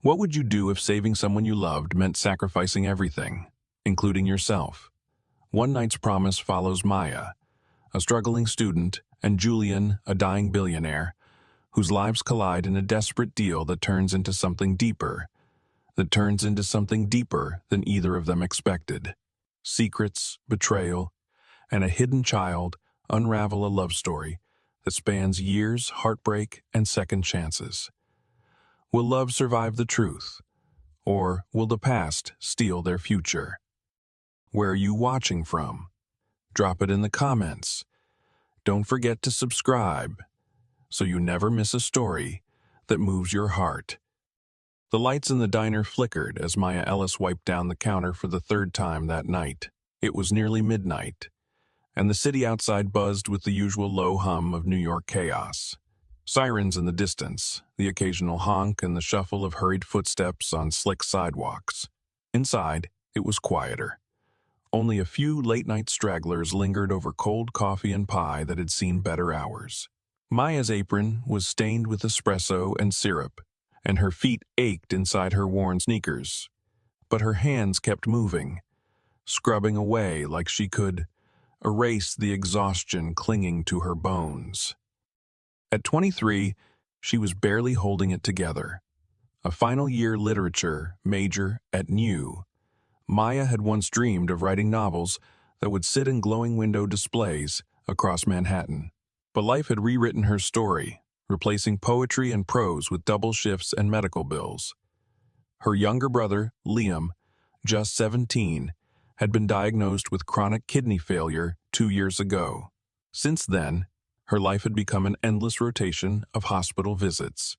What would you do if saving someone you loved meant sacrificing everything, including yourself? One night's promise follows Maya, a struggling student, and Julian, a dying billionaire, whose lives collide in a desperate deal that turns into something deeper, than either of them expected. Secrets, betrayal, and a hidden child unravel a love story that spans years, heartbreak, and second chances. Will love survive the truth, or will the past steal their future? Where are you watching from? Drop it in the comments. Don't forget to subscribe so you never miss a story that moves your heart. The lights in the diner flickered as Maya Ellis wiped down the counter for the third time that night. It was nearly midnight, and the city outside buzzed with the usual low hum of New York chaos. Sirens in the distance, the occasional honk and the shuffle of hurried footsteps on slick sidewalks. Inside, it was quieter. Only a few late-night stragglers lingered over cold coffee and pie that had seen better hours. Maya's apron was stained with espresso and syrup, and her feet ached inside her worn sneakers. But her hands kept moving, scrubbing away like she could erase the exhaustion clinging to her bones. At 23, she was barely holding it together. A final-year literature major at NU, Maya had once dreamed of writing novels that would sit in glowing window displays across Manhattan. But life had rewritten her story, replacing poetry and prose with double shifts and medical bills. Her younger brother, Liam, just 17, had been diagnosed with chronic kidney failure 2 years ago. Since then, her life had become an endless rotation of hospital visits,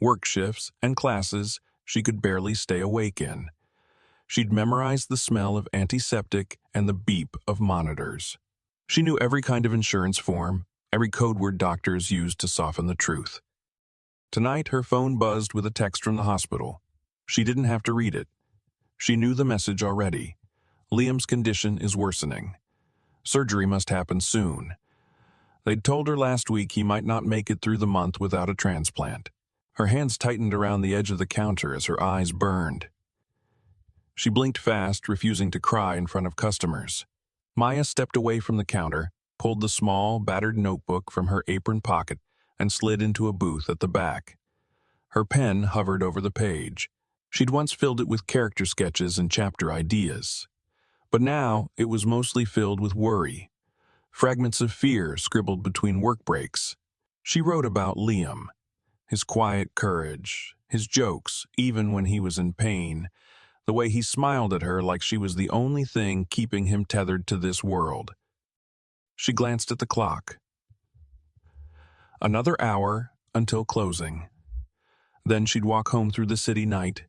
work shifts, and classes she could barely stay awake in. She'd memorized the smell of antiseptic and the beep of monitors. She knew every kind of insurance form, every code word doctors used to soften the truth. Tonight, her phone buzzed with a text from the hospital. She didn't have to read it. She knew the message already. Liam's condition is worsening. Surgery must happen soon. They'd told her last week he might not make it through the month without a transplant. Her hands tightened around the edge of the counter as her eyes burned. She blinked fast, refusing to cry in front of customers. Maya stepped away from the counter, pulled the small, battered notebook from her apron pocket, and slid into a booth at the back. Her pen hovered over the page. She'd once filled it with character sketches and chapter ideas. But now it was mostly filled with worry, fragments of fear scribbled between work breaks. She wrote about Liam, his quiet courage, his jokes, even when he was in pain, the way he smiled at her like she was the only thing keeping him tethered to this world. She glanced at the clock. Another hour until closing. Then she'd walk home through the city night,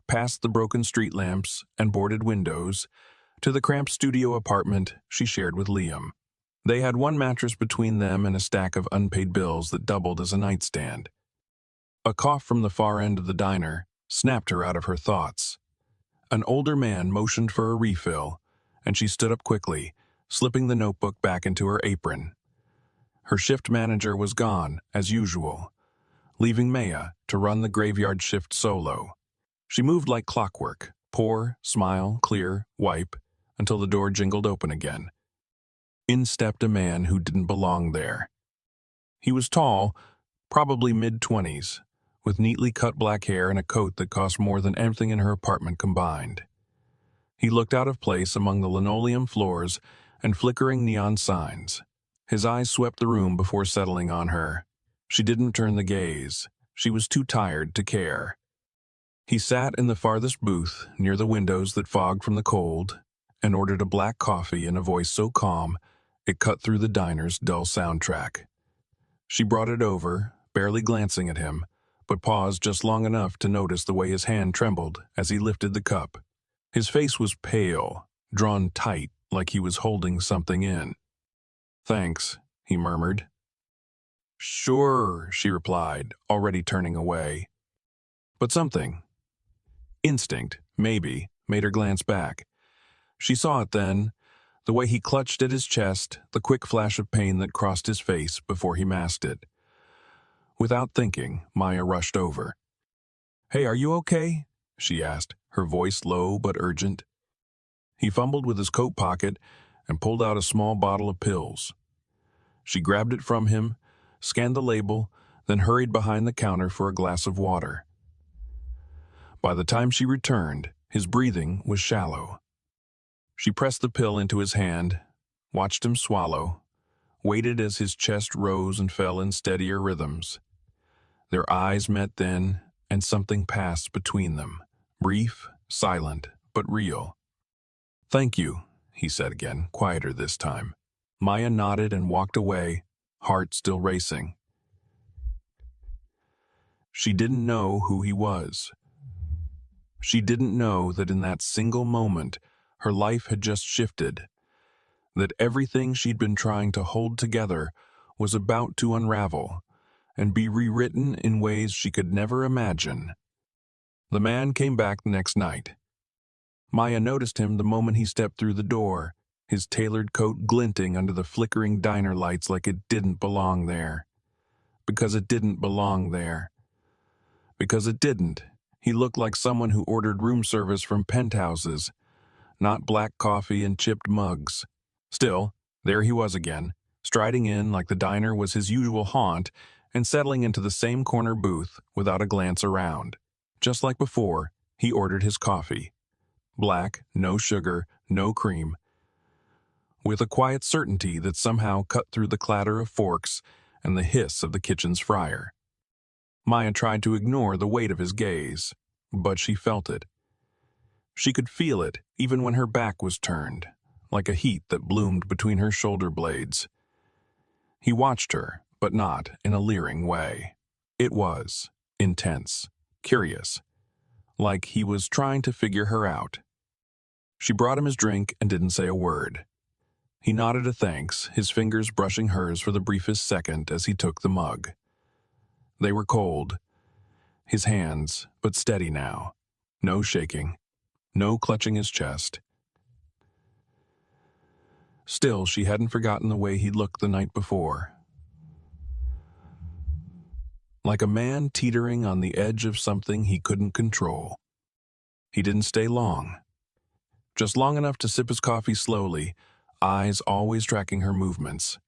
past the broken street lamps and boarded windows, to the cramped studio apartment she shared with Liam. They had one mattress between them and a stack of unpaid bills that doubled as a nightstand. A cough from the far end of the diner snapped her out of her thoughts. An older man motioned for a refill, and she stood up quickly, slipping the notebook back into her apron. Her shift manager was gone, as usual, leaving Maya to run the graveyard shift solo. She moved like clockwork, pour, smile, clear, wipe, until the door jingled open again. In stepped a man who didn't belong there. He was tall, probably mid-20s, with neatly cut black hair and a coat that cost more than everything in her apartment combined. He looked out of place among the linoleum floors and flickering neon signs. His eyes swept the room before settling on her. She didn't turn the gaze. She was too tired to care. He sat in the farthest booth, near the windows that fogged from the cold, and ordered a black coffee in a voice so calm it cut through the diner's dull soundtrack. She brought it over, barely glancing at him, but paused just long enough to notice the way his hand trembled as he lifted the cup. His face was pale, drawn tight like he was holding something in. "Thanks," he murmured. "Sure," she replied, already turning away. But something, instinct, maybe, made her glance back. She saw it then, the way he clutched at his chest, the quick flash of pain that crossed his face before he masked it. Without thinking, Maya rushed over. "Hey, are you okay?" she asked, her voice low but urgent. He fumbled with his coat pocket and pulled out a small bottle of pills. She grabbed it from him, scanned the label, then hurried behind the counter for a glass of water. By the time she returned, his breathing was shallow. She pressed the pill into his hand, watched him swallow, waited as his chest rose and fell in steadier rhythms. Their eyes met then, and something passed between them, brief, silent, but real. "Thank you," he said again, quieter this time. Maya nodded and walked away, heart still racing. She didn't know who he was. She didn't know that in that single moment, her life had just shifted, that everything she'd been trying to hold together was about to unravel and be rewritten in ways she could never imagine. The man came back the next night. Maya noticed him the moment he stepped through the door, his tailored coat glinting under the flickering diner lights like it didn't belong there. Because it didn't belong there. Because it didn't. He looked like someone who ordered room service from penthouses, not black coffee and chipped mugs. Still, there he was again, striding in like the diner was his usual haunt and settling into the same corner booth without a glance around. Just like before, he ordered his coffee. Black, no sugar, no cream. With a quiet certainty that somehow cut through the clatter of forks and the hiss of the kitchen's fryer. Maya tried to ignore the weight of his gaze, but she felt it. She could feel it even when her back was turned, like a heat that bloomed between her shoulder blades. He watched her, but not in a leering way. It was intense, curious, like he was trying to figure her out. She brought him his drink and didn't say a word. He nodded a thanks, his fingers brushing hers for the briefest second as he took the mug. They were cold. His hands, but steady now. No shaking. No clutching his chest. Still, she hadn't forgotten the way he'd looked the night before. Like a man teetering on the edge of something he couldn't control. He didn't stay long. Just long enough to sip his coffee slowly, eyes always tracking her movements.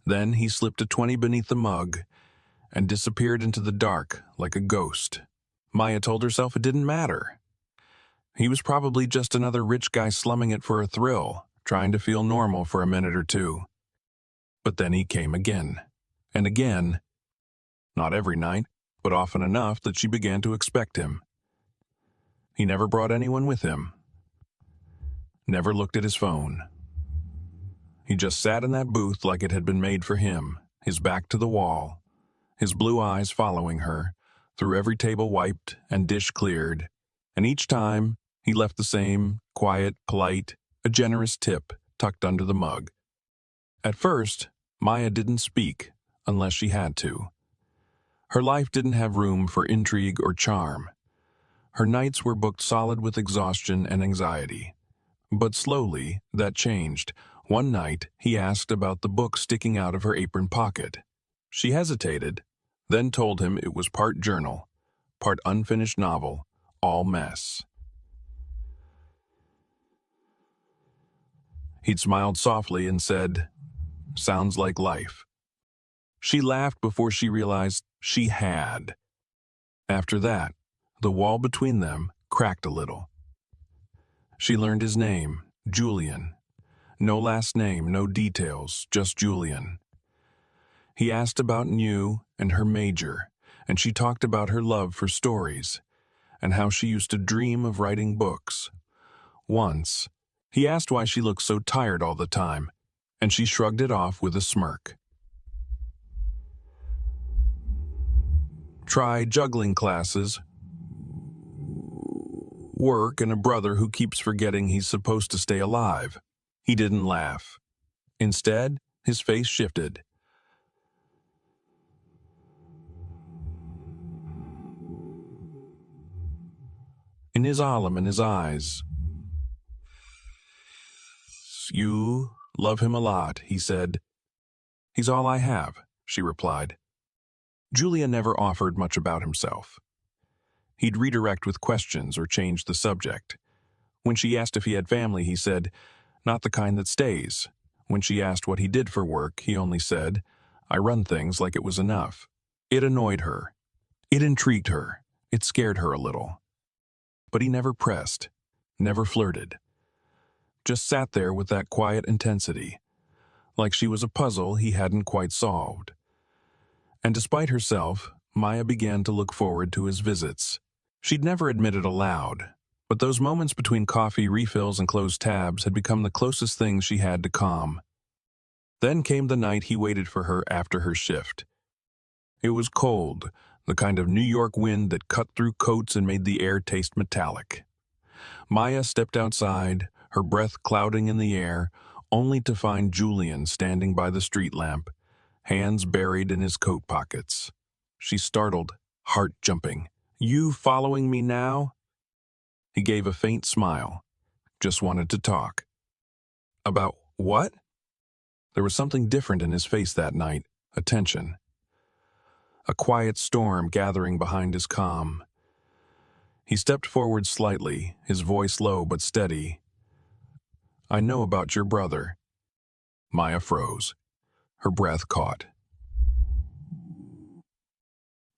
Then he slipped a 20 beneath the mug and disappeared into the dark like a ghost. Maya told herself it didn't matter. He was probably just another rich guy slumming it for a thrill, trying to feel normal for a minute or two. But then he came again, and again. Not every night, but often enough that she began to expect him. He never brought anyone with him. Never looked at his phone. He just sat in that booth like it had been made for him, his back to the wall, his blue eyes following her, through every table wiped and dish cleared, and each time he left the same, quiet, polite, a generous tip tucked under the mug. At first, Maya didn't speak unless she had to. Her life didn't have room for intrigue or charm. Her nights were booked solid with exhaustion and anxiety. But slowly, that changed. One night, he asked about the book sticking out of her apron pocket. She hesitated, then told him it was part journal, part unfinished novel, all mess. He'd smiled softly and said, "Sounds like life." She laughed before she realized she had. After that, the wall between them cracked a little. She learned his name, Julian. No last name, no details, just Julian. He asked about New and her major, and she talked about her love for stories, and how she used to dream of writing books. Once, he asked why she looked so tired all the time, and she shrugged it off with a smirk. Try juggling classes, work, and a brother who keeps forgetting he's supposed to stay alive. He didn't laugh. Instead, his face shifted. In his solemn in his eyes. "You love him a lot," he said. "He's all I have," she replied. Julia never offered much about himself. He'd redirect with questions or change the subject. When she asked if he had family, he said, "Not the kind that stays." When she asked what he did for work, he only said, "I run things," like it was enough. It annoyed her. It intrigued her. It scared her a little. But he never pressed, never flirted. Just sat there with that quiet intensity, like she was a puzzle he hadn't quite solved. And despite herself, Maya began to look forward to his visits. She'd never admit it aloud, but those moments between coffee refills and closed tabs had become the closest things she had to calm. Then came the night he waited for her after her shift. It was cold, the kind of New York wind that cut through coats and made the air taste metallic. Maya stepped outside, her breath clouding in the air, only to find Julian standing by the street lamp, hands buried in his coat pockets. She startled, heart jumping. "You following me now?" He gave a faint smile. "Just wanted to talk." "About what?" There was something different in his face that night, a tension. A quiet storm gathering behind his calm. He stepped forward slightly, his voice low but steady. "I know about your brother." Maya froze. Her breath caught.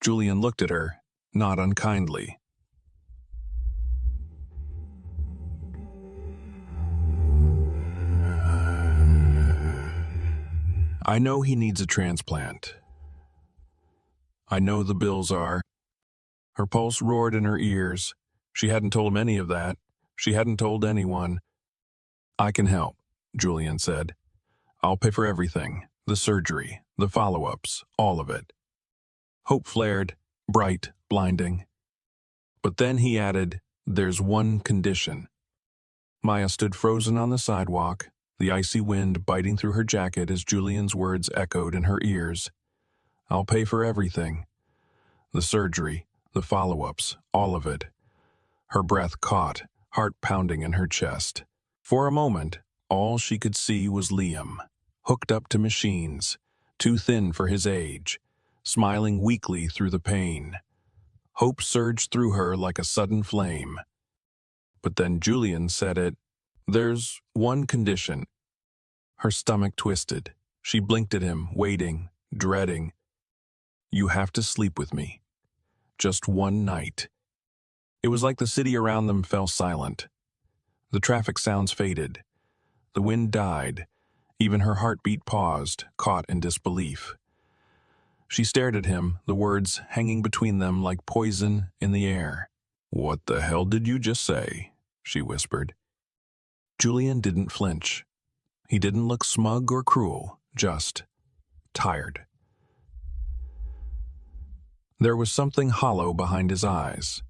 Julian looked at her, not unkindly. "I know he needs a transplant. I know the bills are." Her pulse roared in her ears. She hadn't told him any of that. She hadn't told anyone. "I can help," Julian said. "I'll pay for everything, the surgery, the follow-ups, all of it." Hope flared, bright, blinding. But then he added, "There's one condition." Maya stood frozen on the sidewalk, the icy wind biting through her jacket as Julian's words echoed in her ears. "I'll pay for everything. The surgery, the follow-ups, all of it." Her breath caught, heart pounding in her chest. For a moment, all she could see was Liam, hooked up to machines, too thin for his age, smiling weakly through the pain. Hope surged through her like a sudden flame. But then Julian said it. "There's one condition." Her stomach twisted. She blinked at him, waiting, dreading. "You have to sleep with me. Just one night." It was like the city around them fell silent. The traffic sounds faded. The wind died. Even her heartbeat paused, caught in disbelief. She stared at him, the words hanging between them like poison in the air. "What the hell did you just say?" she whispered. Julian didn't flinch. He didn't look smug or cruel, just tired. There was something hollow behind his eyes.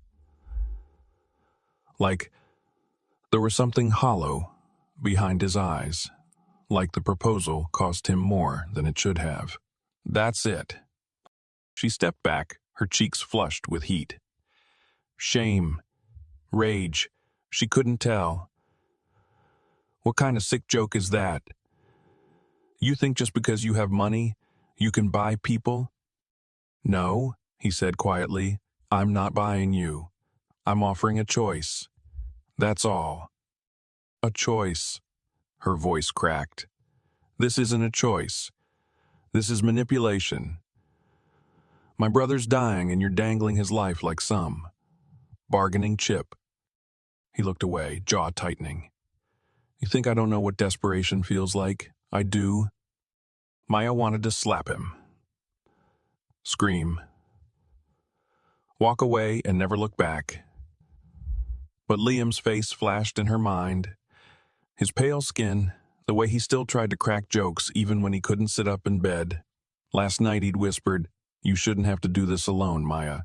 There was something hollow behind his eyes, like the proposal cost him more than it should have. "That's it." She stepped back, her cheeks flushed with heat. Shame, rage, she couldn't tell. "What kind of sick joke is that? You think just because you have money, you can buy people?" "No," he said quietly, "I'm not buying you. I'm offering a choice. That's all." "A choice." Her voice cracked. "This isn't a choice. This is manipulation. My brother's dying and you're dangling his life like some bargaining chip." He looked away, jaw tightening. "You think I don't know what desperation feels like? I do." Maya wanted to slap him. Scream. Walk away and never look back. But Liam's face flashed in her mind. His pale skin, the way he still tried to crack jokes even when he couldn't sit up in bed. Last night he'd whispered, "You shouldn't have to do this alone, Maya.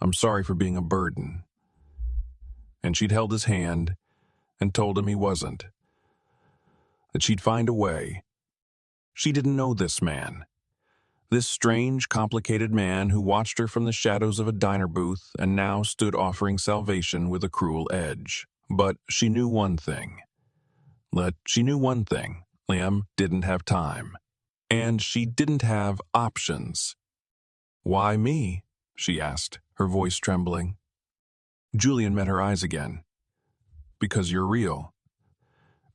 I'm sorry for being a burden." And she'd held his hand and told him he wasn't. That she'd find a way. She didn't know this man. This strange, complicated man who watched her from the shadows of a diner booth and now stood offering salvation with a cruel edge. But she knew one thing. Liam didn't have time. And she didn't have options. "Why me?" she asked, her voice trembling. Julian met her eyes again. Because you're real.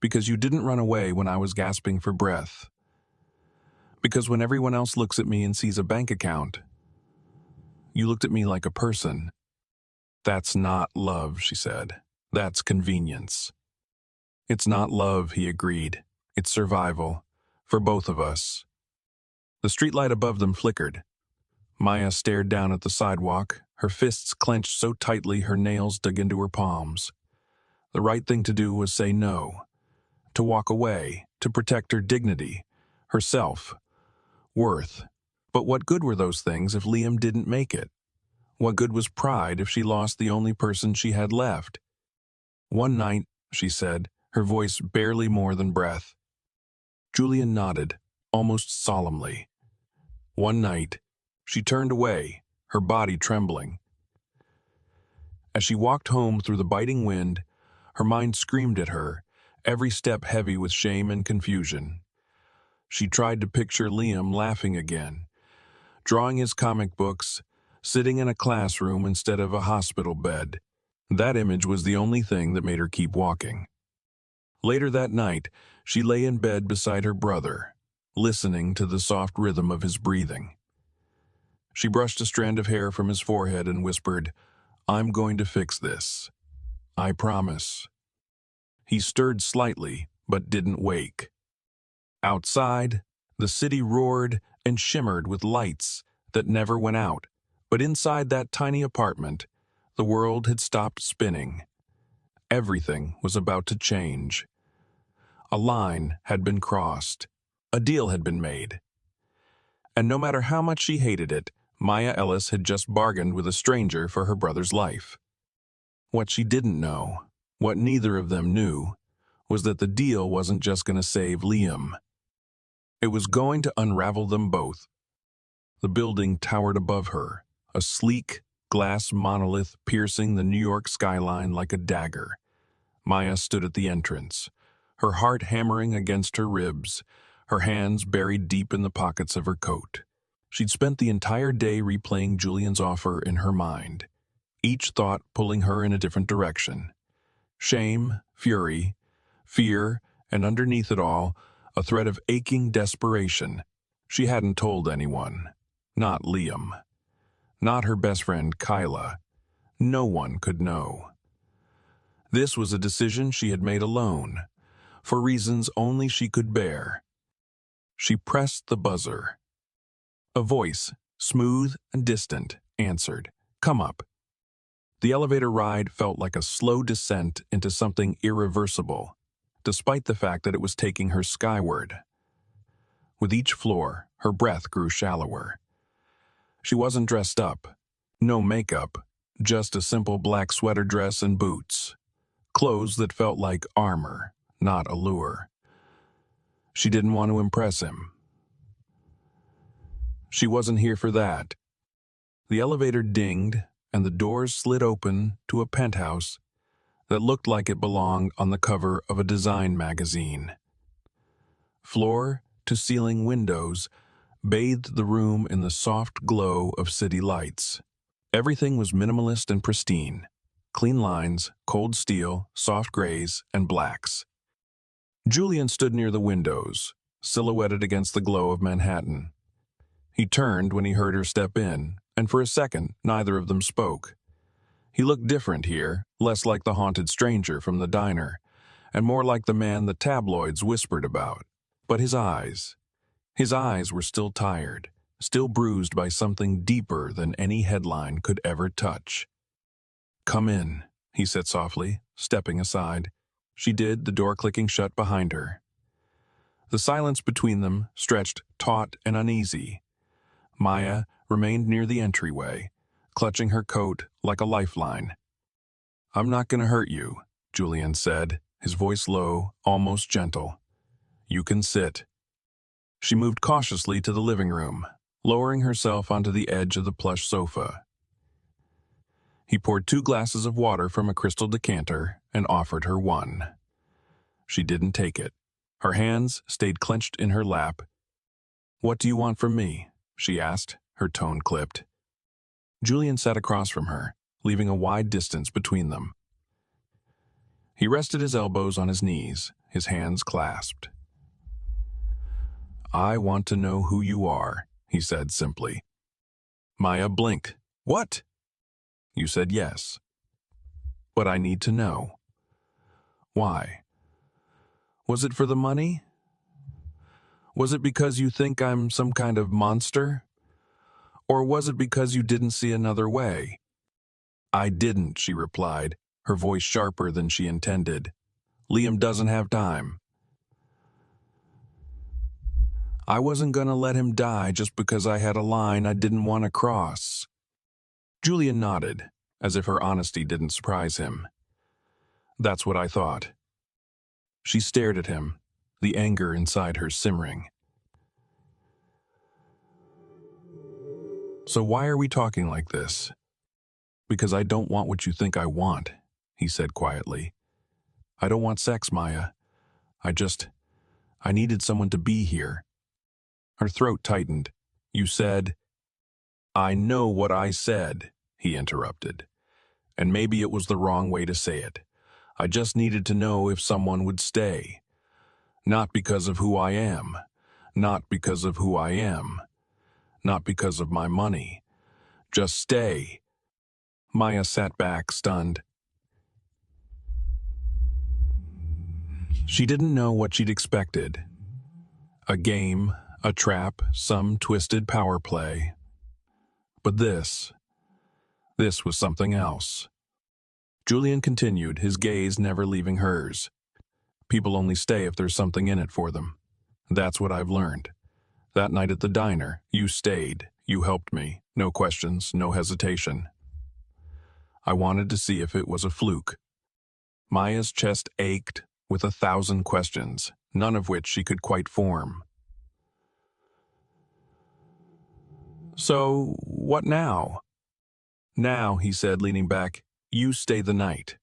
Because you didn't run away when I was gasping for breath. Because when everyone else looks at me and sees a bank account, you looked at me like a person. That's not love, she said. That's convenience. It's not love, he agreed. It's survival. For both of us. The streetlight above them flickered. Maya stared down at the sidewalk, her fists clenched so tightly her nails dug into her palms. The right thing to do was say no. To walk away, to protect her dignity, herself, worth. But what good were those things if Liam didn't make it? What good was pride if she lost the only person she had left? One night, she said, her voice barely more than breath. Julian nodded, almost solemnly. One night, she turned away, her body trembling. As she walked home through the biting wind, her mind screamed at her, every step heavy with shame and confusion. She tried to picture Liam laughing again, drawing his comic books, sitting in a classroom instead of a hospital bed. That image was the only thing that made her keep walking. Later that night, she lay in bed beside her brother, listening to the soft rhythm of his breathing. She brushed a strand of hair from his forehead and whispered, "I'm going to fix this. I promise." He stirred slightly, but didn't wake. Outside, the city roared and shimmered with lights that never went out, but inside that tiny apartment, the world had stopped spinning. Everything was about to change. A line had been crossed. A deal had been made. And no matter how much she hated it, Maya Ellis had just bargained with a stranger for her brother's life. What she didn't know, what neither of them knew, was that the deal wasn't just going to save Liam. It was going to unravel them both. The building towered above her, a sleek, glass monolith piercing the New York skyline like a dagger. Maya stood at the entrance, her heart hammering against her ribs, her hands buried deep in the pockets of her coat. She'd spent the entire day replaying Julian's offer in her mind, each thought pulling her in a different direction. Shame, fury, fear, and underneath it all, a thread of aching desperation. She hadn't told anyone. Not Liam. Not her best friend, Kyla. No one could know. This was a decision she had made alone, for reasons only she could bear. She pressed the buzzer. A voice, smooth and distant, answered, "Come up." The elevator ride felt like a slow descent into something irreversible, despite the fact that it was taking her skyward. With each floor, her breath grew shallower. She wasn't dressed up. No makeup, just a simple black sweater dress and boots. Clothes that felt like armor, not allure. She didn't want to impress him. She wasn't here for that. The elevator dinged, and the doors slid open to a penthouse that looked like it belonged on the cover of a design magazine. Floor-to-ceiling windows bathed the room in the soft glow of city lights. Everything was minimalist and pristine. Clean lines, cold steel, soft grays, and blacks. Julian stood near the windows, silhouetted against the glow of Manhattan. He turned when he heard her step in, and for a second, neither of them spoke. He looked different here, less like the haunted stranger from the diner, and more like the man the tabloids whispered about. But his eyes were still tired, still bruised by something deeper than any headline could ever touch. "Come in," he said softly, stepping aside. She did, the door clicking shut behind her. The silence between them stretched taut and uneasy. Maya remained near the entryway, clutching her coat like a lifeline. "I'm not going to hurt you," Julian said, his voice low, almost gentle. "You can sit." She moved cautiously to the living room, lowering herself onto the edge of the plush sofa. He poured 2 glasses of water from a crystal decanter and offered her one. She didn't take it. Her hands stayed clenched in her lap. "What do you want from me?" she asked, her tone clipped. Julian sat across from her, leaving a wide distance between them. He rested his elbows on his knees, his hands clasped. "I want to know who you are," he said simply. Maya blinked. "What?" "You said yes. But I need to know. Why? Was it for the money? Was it because you think I'm some kind of monster? Or was it because you didn't see another way?" "I didn't," she replied, her voice sharper than she intended. "Liam doesn't have time. I wasn't gonna let him die just because I had a line I didn't want to cross." Julian nodded, as if her honesty didn't surprise him. "That's what I thought." She stared at him, the anger inside her simmering. "So why are we talking like this?" "Because I don't want what you think I want," he said quietly. "I don't want sex, Maya. I needed someone to be here." Her throat tightened. "You said—" "I know what I said," he interrupted. "And maybe it was the wrong way to say it. I just needed to know if someone would stay. Not because of who I am. Not because of who I am. Not because of my money. Just stay." Maya sat back, stunned. She didn't know what she'd expected. A game, a trap, some twisted power play. But this was something else. Julian continued, his gaze never leaving hers. "People only stay if there's something in it for them. That's what I've learned. That night at the diner, you stayed. You helped me. No questions, no hesitation. I wanted to see if it was a fluke." Maya's chest ached with 1,000 questions, none of which she could quite form. "So, what now?" "Now," he said, leaning back, "you stay the night.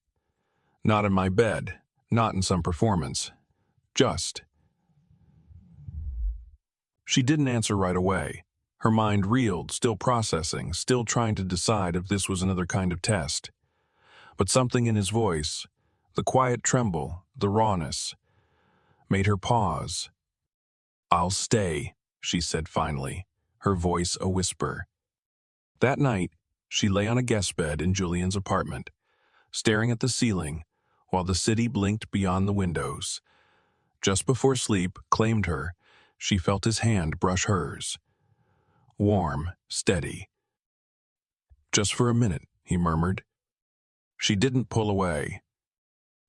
Not in my bed, not in some performance. Just." She didn't answer right away. Her mind reeled, still processing, still trying to decide if this was another kind of test. But something in his voice, the quiet tremble, the rawness, made her pause. "I'll stay," she said finally, her voice a whisper. That night, she lay on a guest bed in Julian's apartment, staring at the ceiling while the city blinked beyond the windows. Just before sleep claimed her, she felt his hand brush hers. Warm, steady. "Just for a minute," he murmured. She didn't pull away.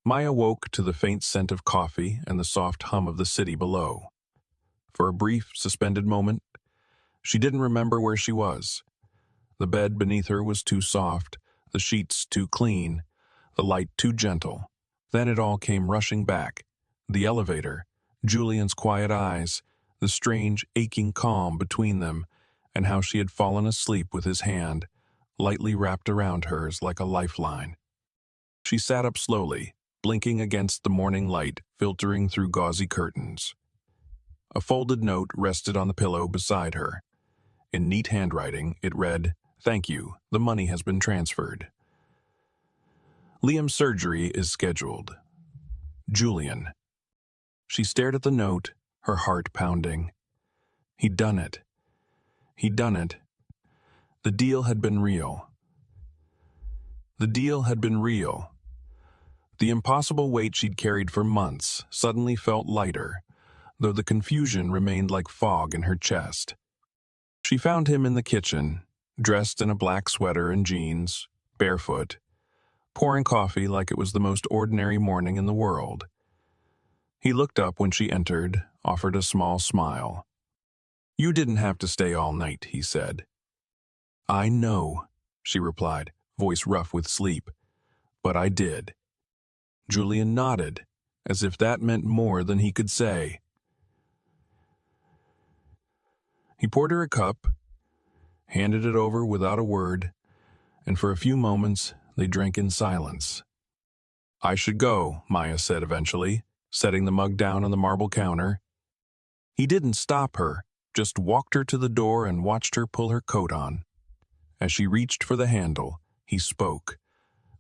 Maya woke to the faint scent of coffee and the soft hum of the city below. For a brief, suspended moment, she didn't remember where she was. The bed beneath her was too soft, the sheets too clean, the light too gentle. Then it all came rushing back. The elevator, Julian's quiet eyes, the strange, aching calm between them, and how she had fallen asleep with his hand, lightly wrapped around hers like a lifeline. She sat up slowly, blinking against the morning light filtering through gauzy curtains. A folded note rested on the pillow beside her. In neat handwriting, it read, "Thank you, the money has been transferred. Liam's surgery is scheduled. Julian." She stared at the note, her heart pounding. He'd done it. He'd done it. The deal had been real. The deal had been real. The impossible weight she'd carried for months suddenly felt lighter, though the confusion remained like fog in her chest. She found him in the kitchen, dressed in a black sweater and jeans, barefoot, pouring coffee like it was the most ordinary morning in the world. He looked up when she entered, offered a small smile. "You didn't have to stay all night," he said. "I know," she replied, voice rough with sleep. "But I did." Julian nodded, as if that meant more than he could say. He poured her a cup, handed it over without a word, and for a few moments they drank in silence. "I should go," Maya said eventually, setting the mug down on the marble counter. He didn't stop her, just walked her to the door and watched her pull her coat on. As she reached for the handle, he spoke.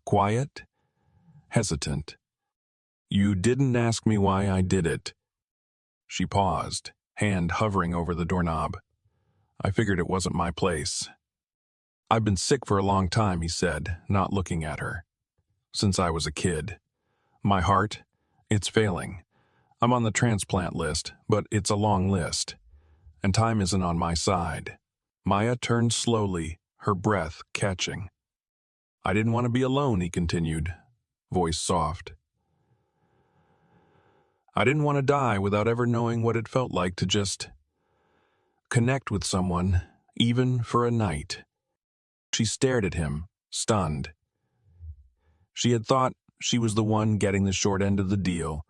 Quiet, hesitant. "You didn't ask me why I did it." She paused, hand hovering over the doorknob. "I figured it wasn't my place." "I've been sick for a long time," he said, not looking at her. "Since I was a kid. My heart, it's failing. I'm on the transplant list, but it's a long list. And time isn't on my side." Maya turned slowly, her breath catching. "I didn't want to be alone," he continued, voice soft. "I didn't want to die without ever knowing what it felt like to just connect with someone, even for a night." She stared at him, stunned. She had thought she was the one getting the short end of the deal,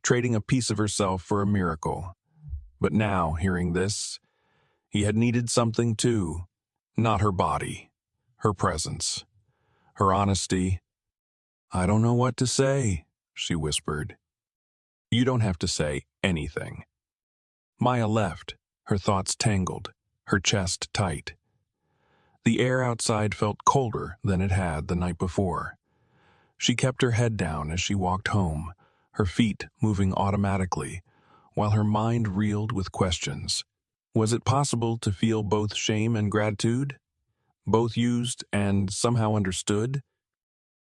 trading a piece of herself for a miracle. But now, hearing this, he had needed something too. Not her body, her presence, her honesty. "I don't know what to say," she whispered. "You don't have to say anything." Maya left, her thoughts tangled, her chest tight. The air outside felt colder than it had the night before. She kept her head down as she walked home, her feet moving automatically, while her mind reeled with questions. Was it possible to feel both shame and gratitude? Both used and somehow understood?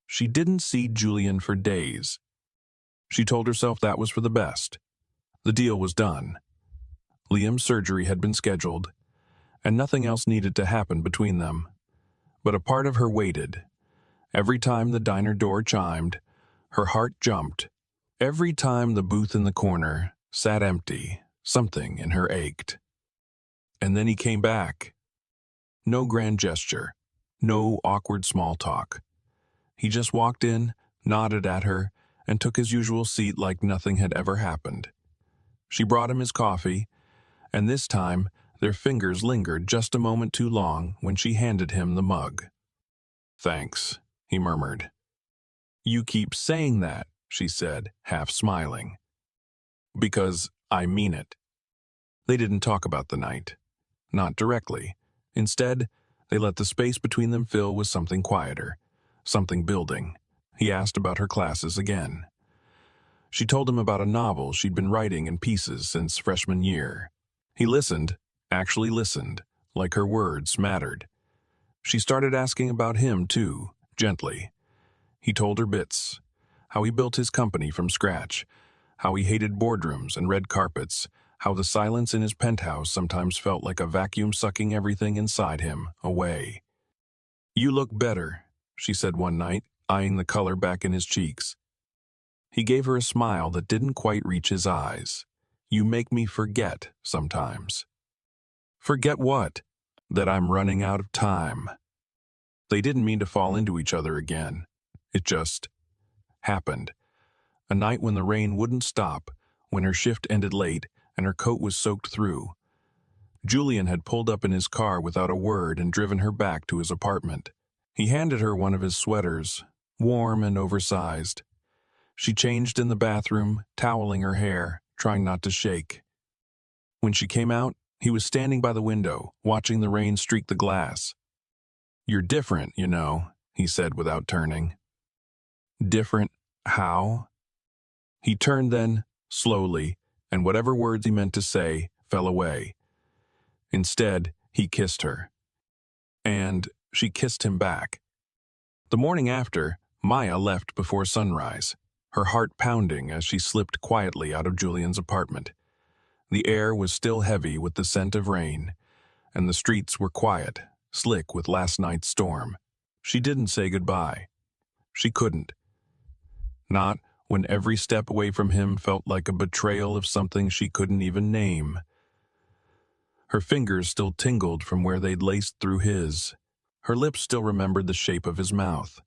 She didn't see Julian for days. She told herself that was for the best. The deal was done. Liam's surgery had been scheduled, and nothing else needed to happen between them. But a part of her waited. Every time the diner door chimed, her heart jumped. Every time the booth in the corner sat empty, something in her ached. And then he came back. No grand gesture, no awkward small talk. He just walked in, nodded at her, and took his usual seat like nothing had ever happened. She brought him his coffee, and this time their fingers lingered just a moment too long when she handed him the mug. "Thanks," he murmured. "You keep saying that," she said, half smiling. "Because I mean it." They didn't talk about the night. Not directly. Instead, they let the space between them fill with something quieter, something building. He asked about her classes again. She told him about a novel she'd been writing in pieces since freshman year. He listened, actually listened, like her words mattered. She started asking about him, too, gently. He told her bits, how he built his company from scratch, how he hated boardrooms and red carpets, how the silence in his penthouse sometimes felt like a vacuum sucking everything inside him away. "You look better," she said one night, eyeing the color back in his cheeks. He gave her a smile that didn't quite reach his eyes. "You make me forget sometimes." "Forget what?" "That I'm running out of time." They didn't mean to fall into each other again. It just happened. A night when the rain wouldn't stop, when her shift ended late and her coat was soaked through. Julian had pulled up in his car without a word and driven her back to his apartment. He handed her one of his sweaters, warm and oversized. She changed in the bathroom, toweling her hair, trying not to shake. When she came out, he was standing by the window, watching the rain streak the glass. "You're different, you know," he said without turning. "Different how?" He turned then, slowly, and whatever words he meant to say fell away. Instead, he kissed her. And she kissed him back. The morning after, Maya left before sunrise, her heart pounding as she slipped quietly out of Julian's apartment. The air was still heavy with the scent of rain, and the streets were quiet, slick with last night's storm. She didn't say goodbye. She couldn't. Not when every step away from him felt like a betrayal of something she couldn't even name. Her fingers still tingled from where they'd laced through his. Her lips still remembered the shape of his mouth.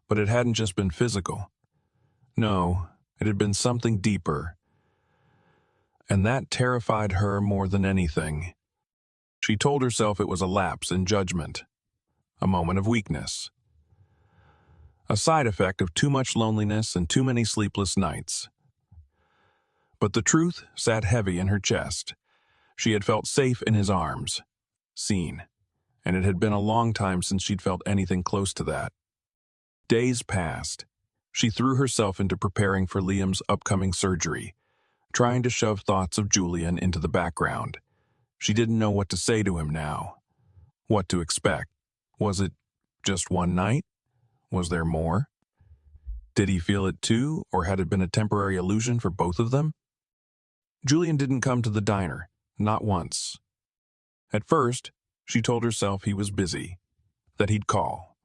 But it hadn't just been physical. No, it had been something deeper. And that terrified her more than anything. She told herself it was a lapse in judgment, a moment of weakness, a side effect of too much loneliness and too many sleepless nights. But the truth sat heavy in her chest. She had felt safe in his arms, seen, and it had been a long time since she'd felt anything close to that. Days passed. She threw herself into preparing for Liam's upcoming surgery, trying to shove thoughts of Julian into the background. She didn't know what to say to him now. What to expect. Was it just one night? Was there more? Did he feel it too, or had it been a temporary illusion for both of them? Julian didn't come to the diner, not once. At first, she told herself he was busy, that he'd call,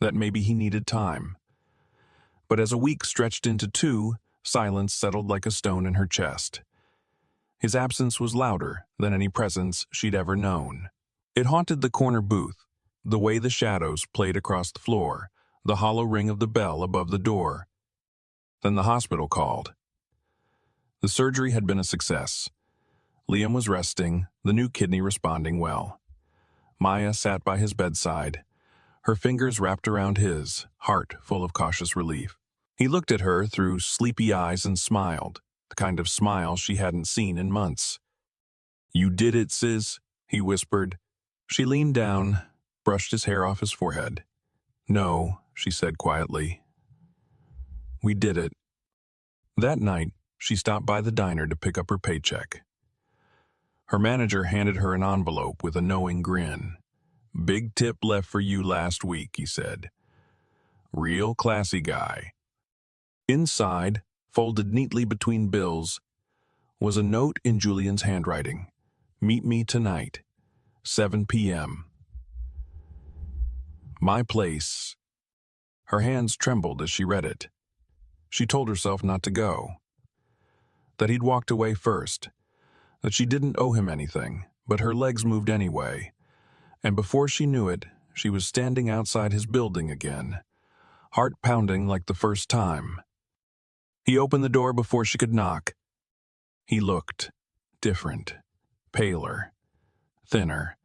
that maybe he needed time. But as a week stretched into 2, silence settled like a stone in her chest. His absence was louder than any presence she'd ever known. It haunted the corner booth, the way the shadows played across the floor, the hollow ring of the bell above the door. Then the hospital called. The surgery had been a success. Liam was resting, the new kidney responding well. Maya sat by his bedside, her fingers wrapped around his, heart full of cautious relief. He looked at her through sleepy eyes and smiled, the kind of smile she hadn't seen in months. "You did it, sis," he whispered. She leaned down, brushed his hair off his forehead. "No," she said quietly. "We did it." That night, she stopped by the diner to pick up her paycheck. Her manager handed her an envelope with a knowing grin. "Big tip left for you last week," he said. "Real classy guy." Inside, folded neatly between bills, was a note in Julian's handwriting. "Meet me tonight, 7 p.m. My place." Her hands trembled as she read it. She told herself not to go, that he'd walked away first, that she didn't owe him anything, but her legs moved anyway, and before she knew it, she was standing outside his building again, heart pounding like the first time. He opened the door before she could knock. He looked different, paler, thinner.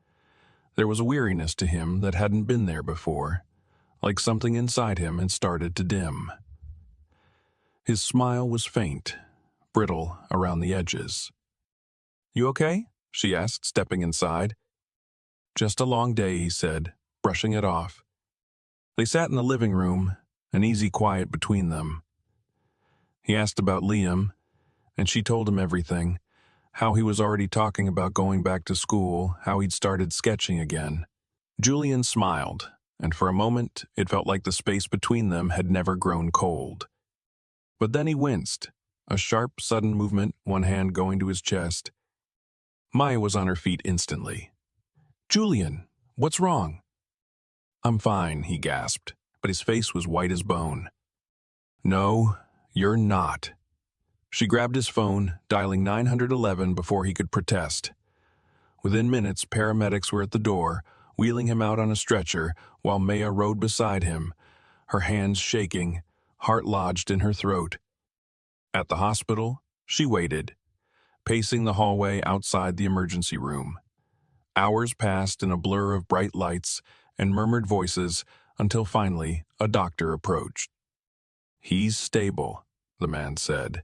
There was a weariness to him that hadn't been there before, like something inside him had started to dim. His smile was faint, brittle around the edges. "You okay?" she asked, stepping inside. "Just a long day," he said, brushing it off. They sat in the living room, an easy quiet between them. He asked about Liam, and she told him everything, how he was already talking about going back to school, how he'd started sketching again. Julian smiled, and for a moment it felt like the space between them had never grown cold. But then he winced, a sharp, sudden movement, one hand going to his chest. Maya was on her feet instantly. "Julian, what's wrong?" "I'm fine," he gasped, but his face was white as bone. "No, you're not." She grabbed his phone, dialing 911 before he could protest. Within minutes, paramedics were at the door, wheeling him out on a stretcher, while Maya rode beside him, her hands shaking, heart lodged in her throat. At the hospital, she waited, pacing the hallway outside the emergency room. Hours passed in a blur of bright lights and murmured voices until finally a doctor approached. "He's stable," the man said,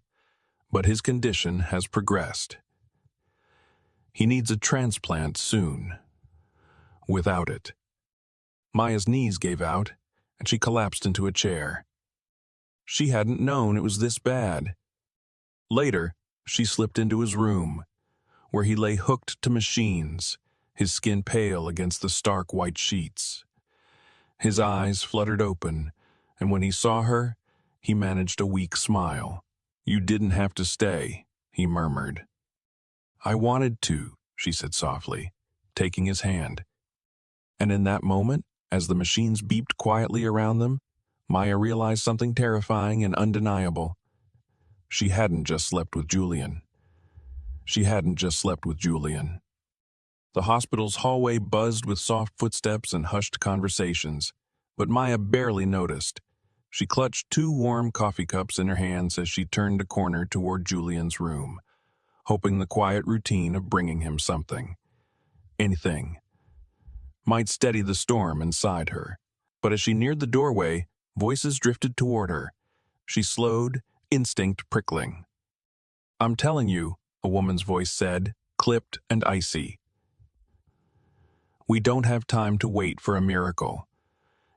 "but his condition has progressed. He needs a transplant soon." Without it. Maya's knees gave out, and she collapsed into a chair. She hadn't known it was this bad. Later, she slipped into his room, where he lay hooked to machines, his skin pale against the stark white sheets. His eyes fluttered open, and when he saw her, he managed a weak smile. "You didn't have to stay," he murmured. "I wanted to," she said softly, taking his hand. And in that moment, as the machines beeped quietly around them, Maya realized something terrifying and undeniable. She hadn't just slept with Julian. She hadn't just slept with Julian. The hospital's hallway buzzed with soft footsteps and hushed conversations, but Maya barely noticed. She clutched 2 warm coffee cups in her hands as she turned a corner toward Julian's room, hoping the quiet routine of bringing him something, anything, might steady the storm inside her. But as she neared the doorway, voices drifted toward her. She slowed, instinct prickling. "I'm telling you," a woman's voice said, clipped and icy. We don't have time to wait for a miracle.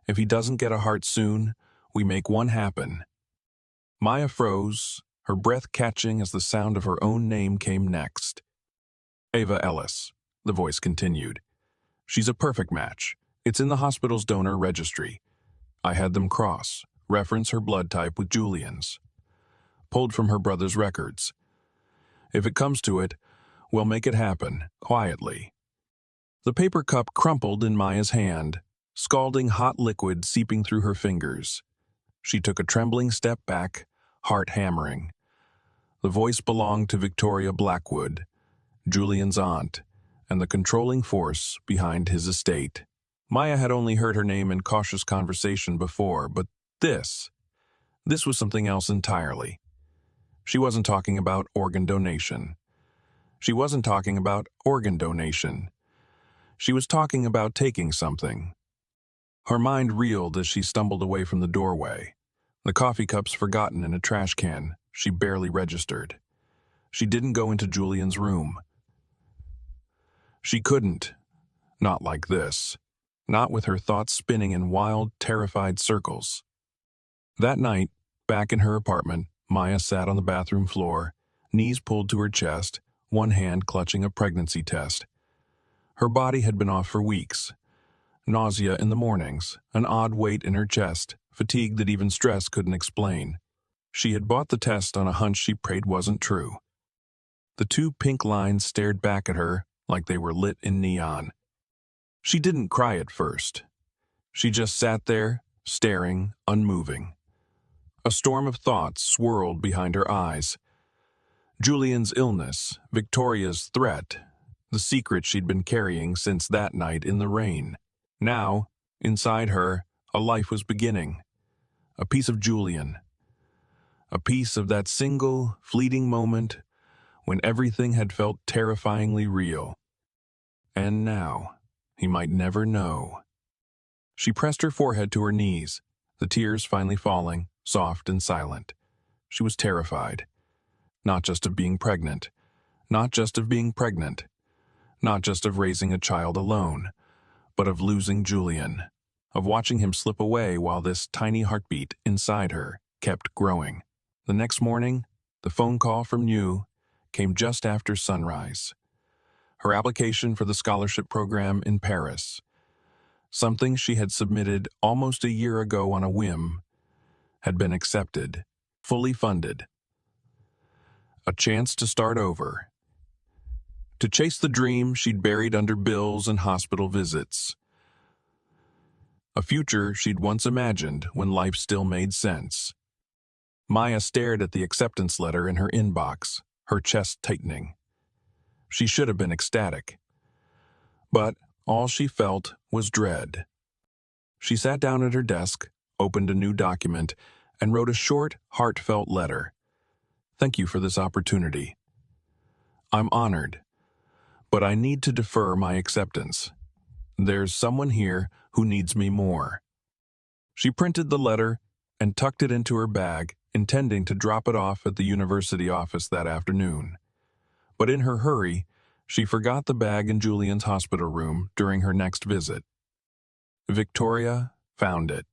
If he doesn't get a heart soon, we make one happen." Maya froze, her breath catching as the sound of her own name came next. "Ava Ellis," the voice continued. "She's a perfect match. It's in the hospital's donor registry. I had them reference her blood type with Julian's. Pulled from her brother's records. If it comes to it, we'll make it happen, quietly." The paper cup crumpled in Maya's hand, scalding hot liquid seeping through her fingers. She took a trembling step back, heart hammering. The voice belonged to Victoria Blackwood, Julian's aunt, and the controlling force behind his estate. Maya had only heard her name in cautious conversation before, but this was something else entirely. She wasn't talking about organ donation. She wasn't talking about organ donation. She was talking about taking something. Her mind reeled as she stumbled away from the doorway. The coffee cups forgotten in a trash can, she barely registered. She didn't go into Julian's room. She couldn't. Not like this. Not with her thoughts spinning in wild, terrified circles. That night, back in her apartment, Maya sat on the bathroom floor, knees pulled to her chest, one hand clutching a pregnancy test. Her body had been off for weeks. Nausea in the mornings, an odd weight in her chest, fatigue that even stress couldn't explain. She had bought the test on a hunch she prayed wasn't true. The two pink lines stared back at her like they were lit in neon. She didn't cry at first. She just sat there, staring, unmoving. A storm of thoughts swirled behind her eyes. Julian's illness, Victoria's threat, the secret she'd been carrying since that night in the rain. Now, inside her, a life was beginning. A piece of Julian. A piece of that single, fleeting moment when everything had felt terrifyingly real. And now, he might never know. She pressed her forehead to her knees, the tears finally falling, soft and silent. She was terrified. Not just of being pregnant. Not just of being pregnant. Not just of raising a child alone, but of losing Julian. Of watching him slip away while this tiny heartbeat inside her kept growing. The next morning, the phone call from New came just after sunrise. Her application for the scholarship program in Paris, something she had submitted almost a year ago on a whim, had been accepted, fully funded. A chance to start over. To chase the dream she'd buried under bills and hospital visits. A future she'd once imagined when life still made sense. Maya stared at the acceptance letter in her inbox, her chest tightening. She should have been ecstatic. But all she felt was dread. She sat down at her desk, opened a new document, and wrote a short, heartfelt letter. "Thank you for this opportunity. I'm honored, but I need to defer my acceptance. There's someone here who needs me more." She printed the letter and tucked it into her bag, intending to drop it off at the university office that afternoon. But in her hurry, she forgot the bag in Julian's hospital room during her next visit. Victoria found it.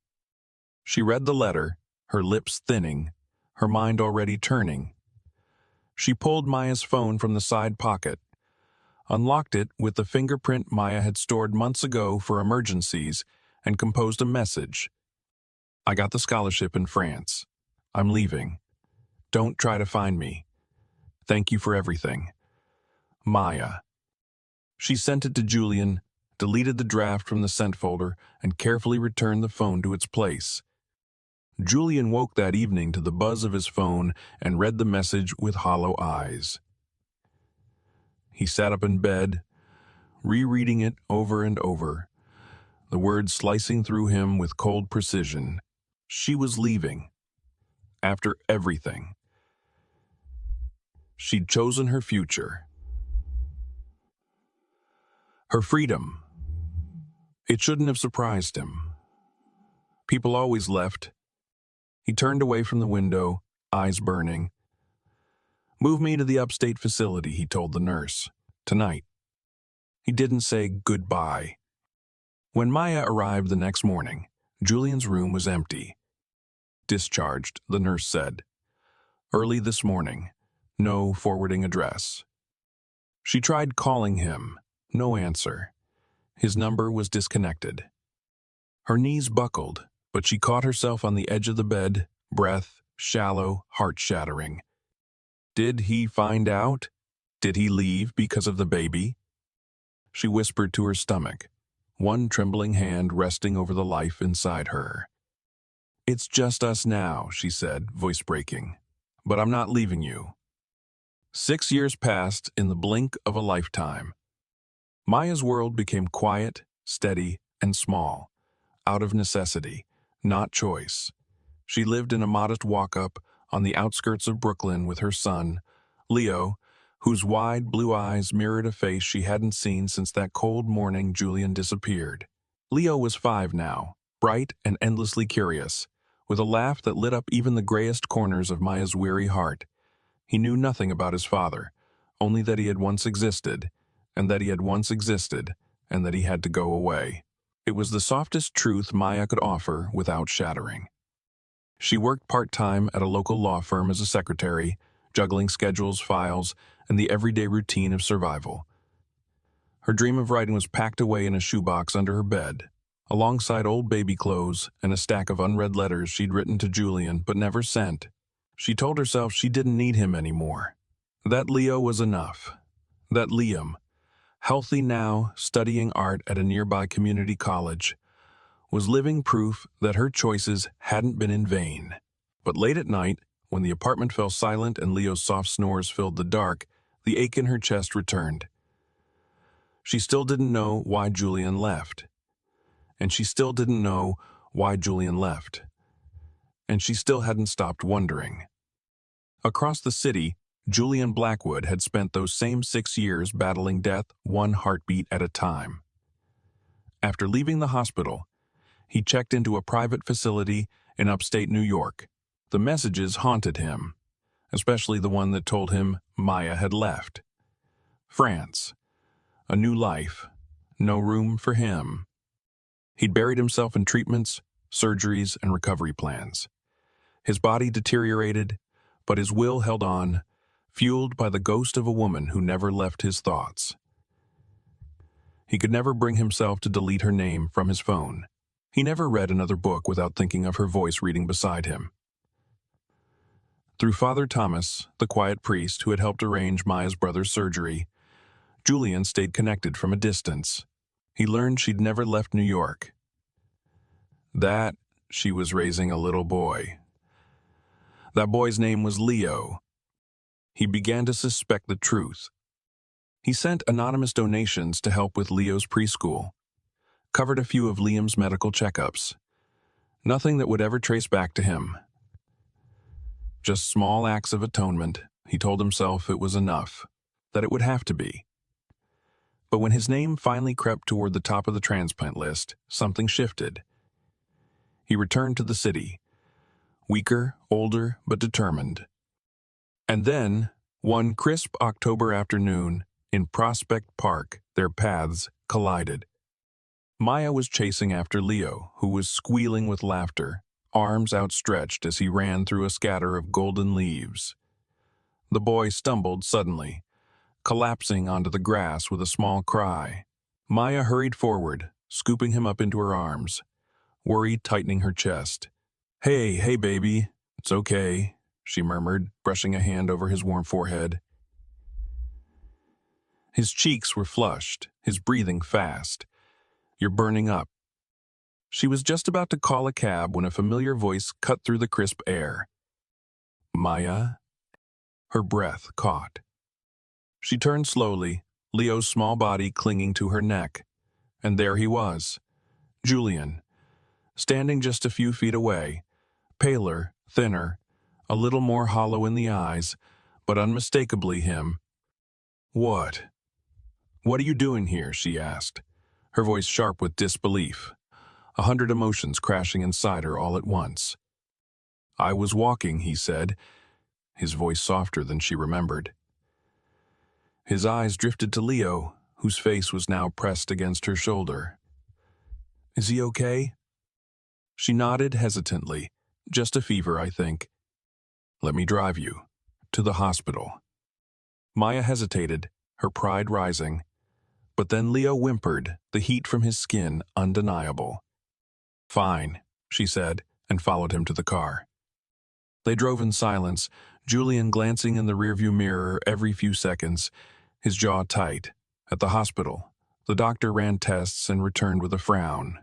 She read the letter, her lips thinning, her mind already turning. She pulled Maya's phone from the side pocket, unlocked it with the fingerprint Maya had stored months ago for emergencies, and composed a message. "I got the scholarship in France. I'm leaving. Don't try to find me. Thank you for everything. Maya." She sent it to Julian, deleted the draft from the sent folder, and carefully returned the phone to its place. Julian woke that evening to the buzz of his phone and read the message with hollow eyes. He sat up in bed, rereading it over and over, the words slicing through him with cold precision. She was leaving. After everything. She'd chosen her future. Her freedom. It shouldn't have surprised him. People always left. He turned away from the window, eyes burning. "Move me to the upstate facility," he told the nurse. "Tonight." He didn't say goodbye. When Maya arrived the next morning, Julian's room was empty. Discharged, the nurse said. Early this morning. No forwarding address. She tried calling him. No answer. His number was disconnected. Her knees buckled, but she caught herself on the edge of the bed, breath shallow, heart-shattering. Did he find out? Did he leave because of the baby? She whispered to her stomach, one trembling hand resting over the life inside her. It's just us now, she said, voice breaking. But I'm not leaving you. 6 years passed in the blink of a lifetime. Maya's world became quiet, steady, and small, out of necessity, not choice. She lived in a modest walk-up on the outskirts of Brooklyn with her son, Leo, whose wide blue eyes mirrored a face she hadn't seen since that cold morning Julian disappeared. Leo was 5 now, bright and endlessly curious, with a laugh that lit up even the grayest corners of Maya's weary heart. He knew nothing about his father, only that he had once existed, and that he had once existed, and that he had to go away. It was the softest truth Maya could offer without shattering. She worked part-time at a local law firm as a secretary, juggling schedules, files, and the everyday routine of survival. Her dream of writing was packed away in a shoebox under her bed, alongside old baby clothes and a stack of unread letters she'd written to Julian but never sent. She told herself she didn't need him anymore. That Leo was enough. That Liam, healthy now, studying art at a nearby community college, was living proof that her choices hadn't been in vain. But late at night, when the apartment fell silent and Leo's soft snores filled the dark, the ache in her chest returned. She still didn't know why Julian left. And she still didn't know why Julian left. And she still hadn't stopped wondering. Across the city, Julian Blackwood had spent those same 6 years battling death one heartbeat at a time. After leaving the hospital, he checked into a private facility in upstate New York. The messages haunted him, especially the one that told him Maya had left. France. A new life. No room for him. He'd buried himself in treatments, surgeries, and recovery plans. His body deteriorated, but his will held on, fueled by the ghost of a woman who never left his thoughts. He could never bring himself to delete her name from his phone. He never read another book without thinking of her voice reading beside him. Through Father Thomas, the quiet priest who had helped arrange Maya's brother's surgery, Julian stayed connected from a distance. He learned she'd never left New York. That she was raising a little boy. That boy's name was Leo. He began to suspect the truth. He sent anonymous donations to help with Leo's preschool, covered a few of Liam's medical checkups. Nothing that would ever trace back to him. Just small acts of atonement. He told himself it was enough, that it would have to be. But when his name finally crept toward the top of the transplant list, something shifted. He returned to the city, weaker, older, but determined. And then, one crisp October afternoon, in Prospect Park, their paths collided. Maya was chasing after Leo, who was squealing with laughter, arms outstretched as he ran through a scatter of golden leaves. The boy stumbled suddenly, collapsing onto the grass with a small cry. Maya hurried forward, scooping him up into her arms, worry tightening her chest. Hey, baby, it's okay," she murmured, brushing a hand over his warm forehead. His cheeks were flushed, his breathing fast. "You're burning up." She was just about to call a cab when a familiar voice cut through the crisp air. "Maya?" Her breath caught. She turned slowly, Leo's small body clinging to her neck. And there he was, Julian, standing just a few feet away, paler, thinner, a little more hollow in the eyes, but unmistakably him. "What are you doing here?" she asked, her voice sharp with disbelief, 100 emotions crashing inside her all at once. "I was walking," he said, his voice softer than she remembered. His eyes drifted to Leo, whose face was now pressed against her shoulder. Is he okay? She nodded hesitantly. Just a fever, I think. Let me drive you. To the hospital. Maya hesitated, her pride rising. But then Leo whimpered, the heat from his skin undeniable. Fine, she said, and followed him to the car. They drove in silence, Julian glancing in the rearview mirror every few seconds, his jaw tight. At the hospital, the doctor ran tests and returned with a frown.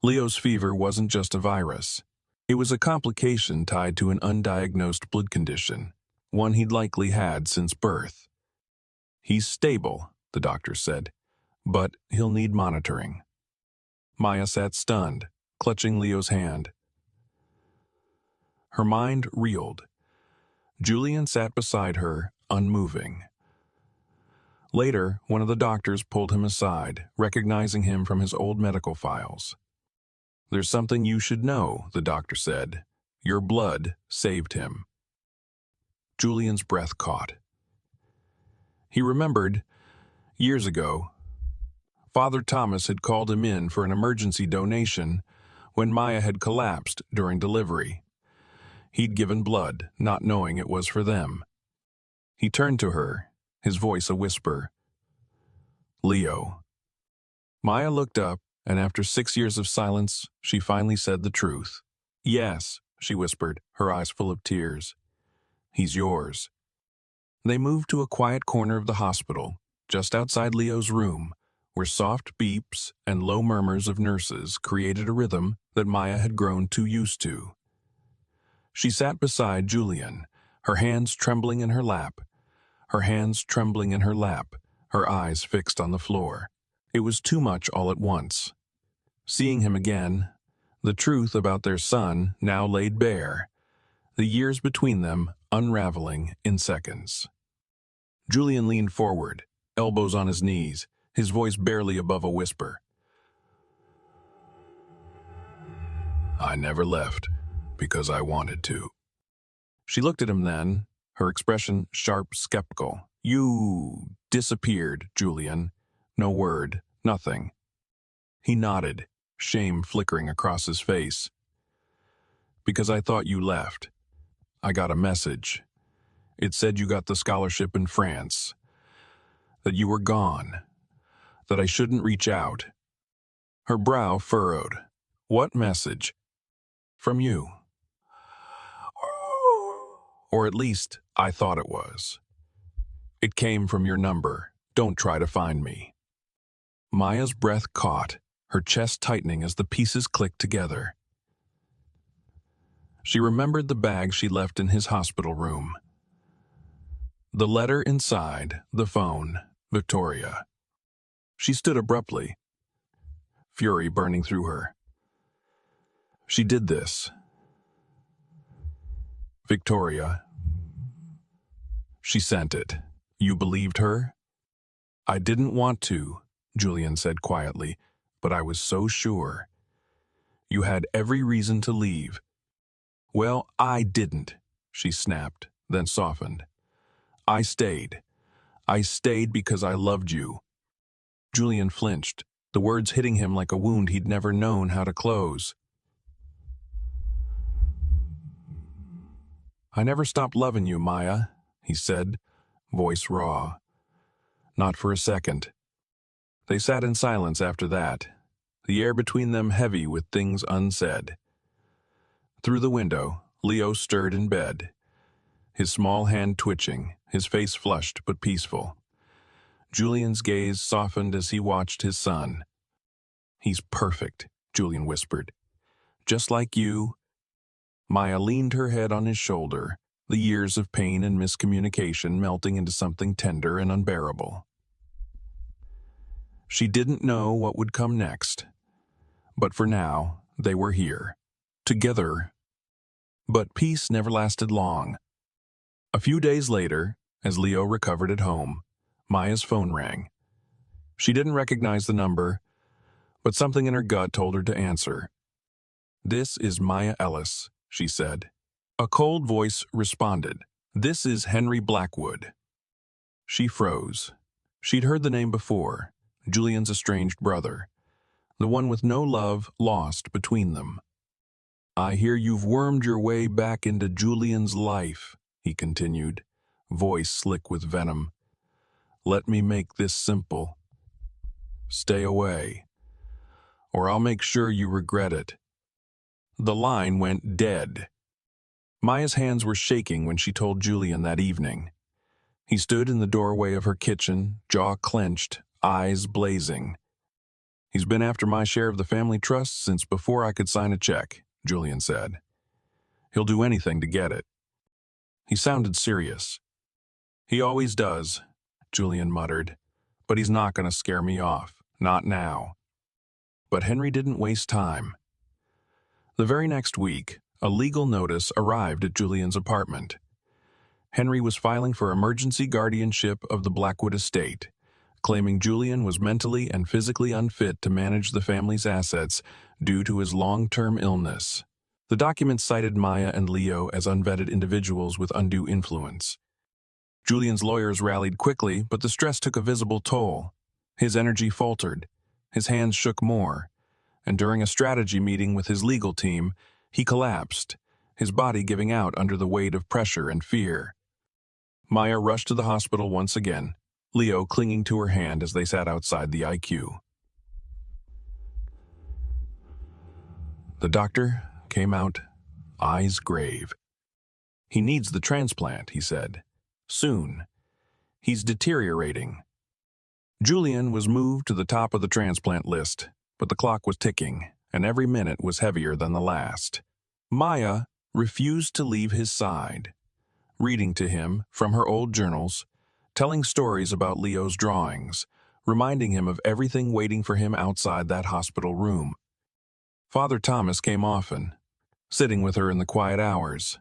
Leo's fever wasn't just a virus. It was a complication tied to an undiagnosed blood condition, one he'd likely had since birth. He's stable, the doctor said, but he'll need monitoring. Maya sat stunned, clutching Leo's hand. Her mind reeled. Julian sat beside her, unmoving. Later, one of the doctors pulled him aside, recognizing him from his old medical files. There's something you should know, the doctor said. Your blood saved him. Julian's breath caught. He remembered, years ago, Father Thomas had called him in for an emergency donation when Maya had collapsed during delivery. He'd given blood, not knowing it was for them. He turned to her, his voice a whisper. Leo. Maya looked up, and after 6 years of silence, she finally said the truth. Yes, she whispered, her eyes full of tears. He's yours. They moved to a quiet corner of the hospital, just outside Leo's room, where soft beeps and low murmurs of nurses created a rhythm that Maya had grown too used to. She sat beside Julian, her hands trembling in her lap, her eyes fixed on the floor. It was too much all at once. Seeing him again, the truth about their son now laid bare, the years between them unraveling in seconds. Julian leaned forward, elbows on his knees, his voice barely above a whisper. I never left because I wanted to. She looked at him then, her expression sharp, skeptical. You disappeared, Julian. No word, nothing. He nodded, shame flickering across his face. Because I thought you left. I got a message. It said you got the scholarship in France, that you were gone, that I shouldn't reach out. Her brow furrowed. What message? From you. Or at least, I thought it was. It came from your number. Don't try to find me. Maya's breath caught, her chest tightening as the pieces clicked together. She remembered the bag she left in his hospital room. The letter inside, the phone, Victoria. She stood abruptly, fury burning through her. She did this. Victoria. She sent it. You believed her? I didn't want to, Julian said quietly, but I was so sure. You had every reason to leave. Well, I didn't, she snapped, then softened. I stayed. I stayed because I loved you. Julian flinched, the words hitting him like a wound he'd never known how to close. I never stopped loving you, Maya, he said, voice raw. Not for a second. They sat in silence after that, the air between them heavy with things unsaid. Through the window, Leo stirred in bed, his small hand twitching, his face flushed but peaceful. Julian's gaze softened as he watched his son. He's perfect, Julian whispered. Just like you. Maya leaned her head on his shoulder, the years of pain and miscommunication melting into something tender and unbearable. She didn't know what would come next, but for now, they were here, together. But peace never lasted long. A few days later, as Leo recovered at home, Maya's phone rang. She didn't recognize the number, but something in her gut told her to answer. This is Maya Ellis, she said. A cold voice responded. This is Henry Blackwood. She froze. She'd heard the name before, Julian's estranged brother. the one with no love lost between them. "I hear you've wormed your way back into Julian's life," he continued, voice slick with venom. "Let me make this simple. Stay away, or I'll make sure you regret it." The line went dead. Maya's hands were shaking when she told Julian that evening. He stood in the doorway of her kitchen, jaw clenched, eyes blazing. "He's been after my share of the family trust since before I could sign a check," Julian said. "He'll do anything to get it." He sounded serious. "He always does," Julian muttered, "but he's not going to scare me off, not now." But Henry didn't waste time. The very next week, a legal notice arrived at Julian's apartment. Henry was filing for emergency guardianship of the Blackwood estate, claiming Julian was mentally and physically unfit to manage the family's assets due to his long-term illness. The document cited Maya and Leo as unvetted individuals with undue influence. Julian's lawyers rallied quickly, but the stress took a visible toll. His energy faltered, his hands shook more, and during a strategy meeting with his legal team, he collapsed, his body giving out under the weight of pressure and fear. Maya rushed to the hospital once again, Leo clinging to her hand as they sat outside the IQ. The doctor came out, eyes grave. "He needs the transplant," he said. "Soon. He's deteriorating." Julian was moved to the top of the transplant list, but the clock was ticking, and every minute was heavier than the last. Maya refused to leave his side, reading to him from her old journals, telling stories about Leo's drawings, reminding him of everything waiting for him outside that hospital room. Father Thomas came often, sitting with her in the quiet hours.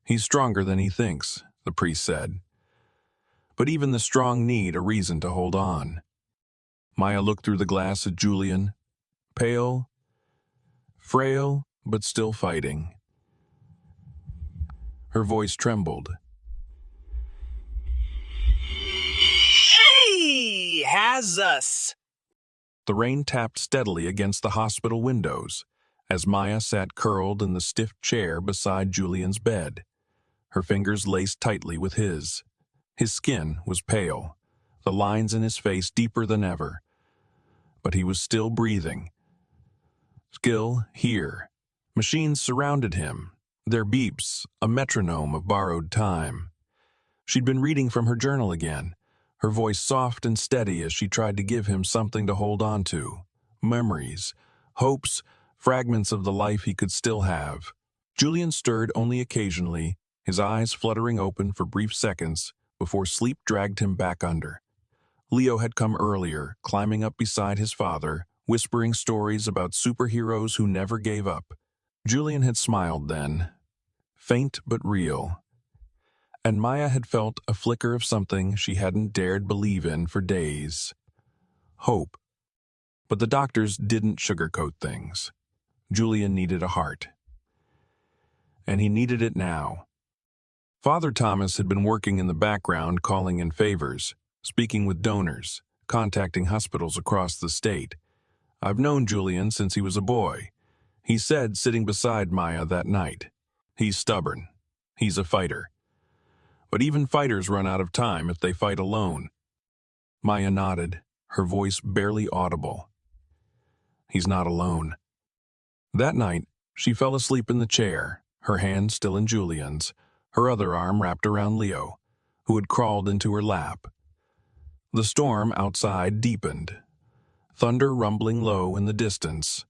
"He's stronger than he thinks," the priest said. "But even the strong need a reason to hold on." Maya looked through the glass at Julian, pale, frail, but still fighting. Her voice trembled. "He has us!" The rain tapped steadily against the hospital windows as Maya sat curled in the stiff chair beside Julian's bed, her fingers laced tightly with his. His skin was pale, the lines in his face deeper than ever, but he was still breathing. Still here. Machines surrounded him, their beeps a metronome of borrowed time. She'd been reading from her journal again, her voice soft and steady as she tried to give him something to hold on to. Memories, hopes, fragments of the life he could still have. Julian stirred only occasionally, his eyes fluttering open for brief seconds before sleep dragged him back under. Leo had come earlier, climbing up beside his father, whispering stories about superheroes who never gave up. Julian had smiled then, faint but real. And Maya had felt a flicker of something she hadn't dared believe in for days. Hope. But the doctors didn't sugarcoat things. Julian needed a heart. And he needed it now. Father Thomas had been working in the background, calling in favors, speaking with donors, contacting hospitals across the state. "I've known Julian since he was a boy," he said, sitting beside Maya that night. "He's stubborn. He's a fighter. But even fighters run out of time if they fight alone." Maya nodded, her voice barely audible. "He's not alone." That night, she fell asleep in the chair, her hand still in Julian's, her other arm wrapped around Leo, who had crawled into her lap. The storm outside deepened, thunder rumbling low in the distance.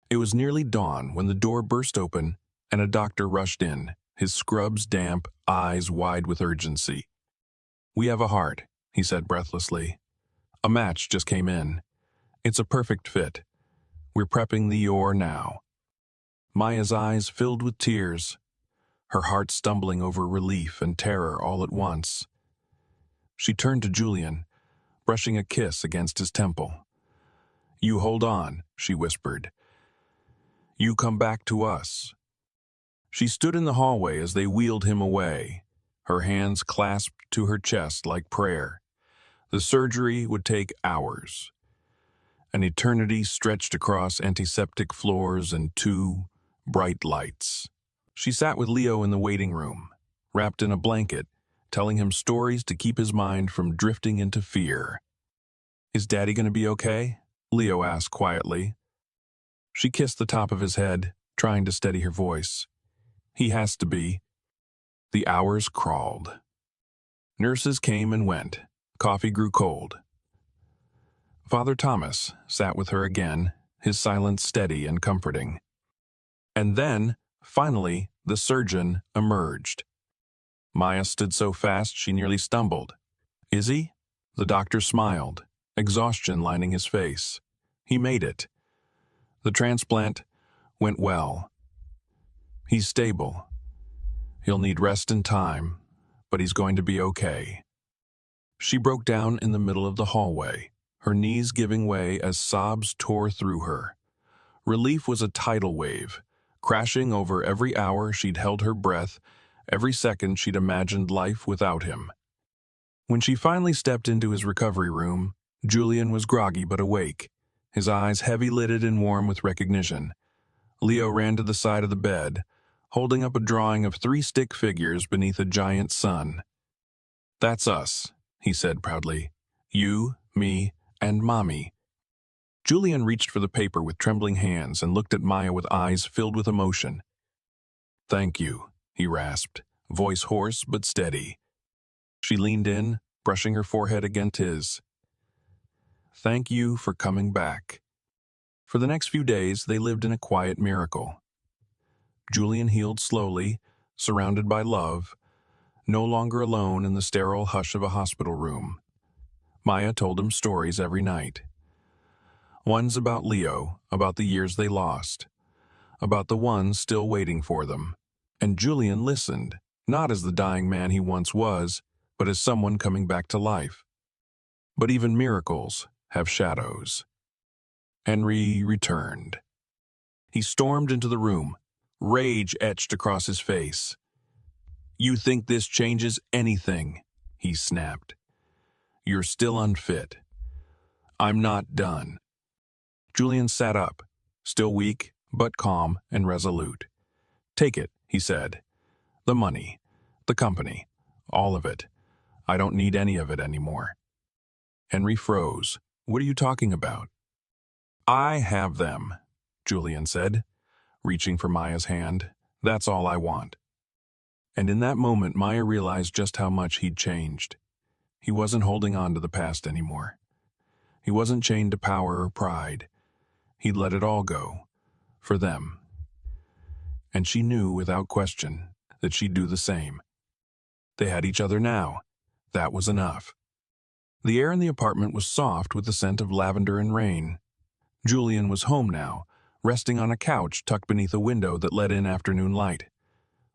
It was nearly dawn when the door burst open and a doctor rushed in, his scrubs damp, eyes wide with urgency. "We have a heart," he said breathlessly. "A match just came in. It's a perfect fit. We're prepping the ore now." Maya's eyes filled with tears, her heart stumbling over relief and terror all at once. She turned to Julian, brushing a kiss against his temple. "You hold on," she whispered. "You come back to us." She stood in the hallway as they wheeled him away, her hands clasped to her chest like prayer. The surgery would take hours. An eternity stretched across antiseptic floors and two bright lights. She sat with Leo in the waiting room, wrapped in a blanket, telling him stories to keep his mind from drifting into fear. "Is Daddy going to be okay?" Leo asked quietly. She kissed the top of his head, trying to steady her voice. "He has to be." The hours crawled. Nurses came and went. Coffee grew cold. Father Thomas sat with her again, his silence steady and comforting. And then, finally, the surgeon emerged. Maya stood so fast she nearly stumbled. "Is he?" The doctor smiled, exhaustion lining his face. "He made it. The transplant went well. He's stable. He'll need rest and time, but he's going to be okay." She broke down in the middle of the hallway, her knees giving way as sobs tore through her. Relief was a tidal wave, crashing over every hour she'd held her breath, every second she'd imagined life without him. When she finally stepped into his recovery room, Julian was groggy but awake, his eyes heavy-lidded and warm with recognition. Leo ran to the side of the bed, holding up a drawing of 3 stick figures beneath a giant sun. "That's us," he said proudly. "You, me, and Mommy." Julian reached for the paper with trembling hands and looked at Maya with eyes filled with emotion. "Thank you," he rasped, voice hoarse but steady. She leaned in, brushing her forehead against his. "Thank you for coming back." For the next few days, they lived in a quiet miracle. Julian healed slowly, surrounded by love, no longer alone in the sterile hush of a hospital room. Maya told him stories every night. Ones about Leo, about the years they lost, about the ones still waiting for them. And Julian listened, not as the dying man he once was, but as someone coming back to life. But even miracles have shadows. Henry returned. He stormed into the room, rage etched across his face. "You think this changes anything?" he snapped. "You're still unfit. I'm not done." Julian sat up, still weak, but calm and resolute. "Take it," he said. "The money, the company, all of it. I don't need any of it anymore." Henry froze. "What are you talking about?" "I have them," Julian said, reaching for Maya's hand. "That's all I want." And in that moment, Maya realized just how much he'd changed. He wasn't holding on to the past anymore. He wasn't chained to power or pride. He'd let it all go. For them. And she knew, without question, that she'd do the same. They had each other now. That was enough. The air in the apartment was soft with the scent of lavender and rain. Julian was home now, resting on a couch tucked beneath a window that let in afternoon light.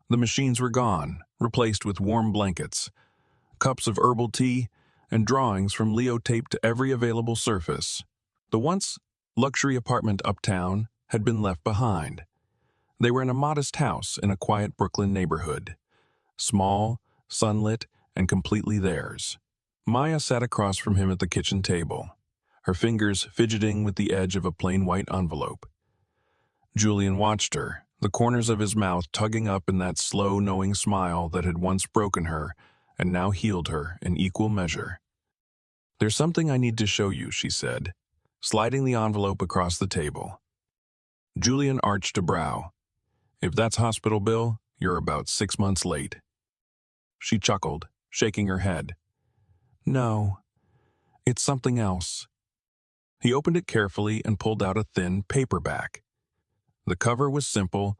The machines were gone, replaced with warm blankets, cups of herbal tea, and drawings from Leo taped to every available surface. The once luxury apartment uptown had been left behind. They were in a modest house in a quiet Brooklyn neighborhood. Small, sunlit, and completely theirs. Maya sat across from him at the kitchen table, her fingers fidgeting with the edge of a plain white envelope. Julian watched her, the corners of his mouth tugging up in that slow, knowing smile that had once broken her and now healed her in equal measure. "There's something I need to show you," she said, sliding the envelope across the table. Julian arched a brow. "If that's hospital bill, you're about 6 months late." She chuckled, shaking her head. "No, it's something else." He opened it carefully and pulled out a thin paperback. The cover was simple,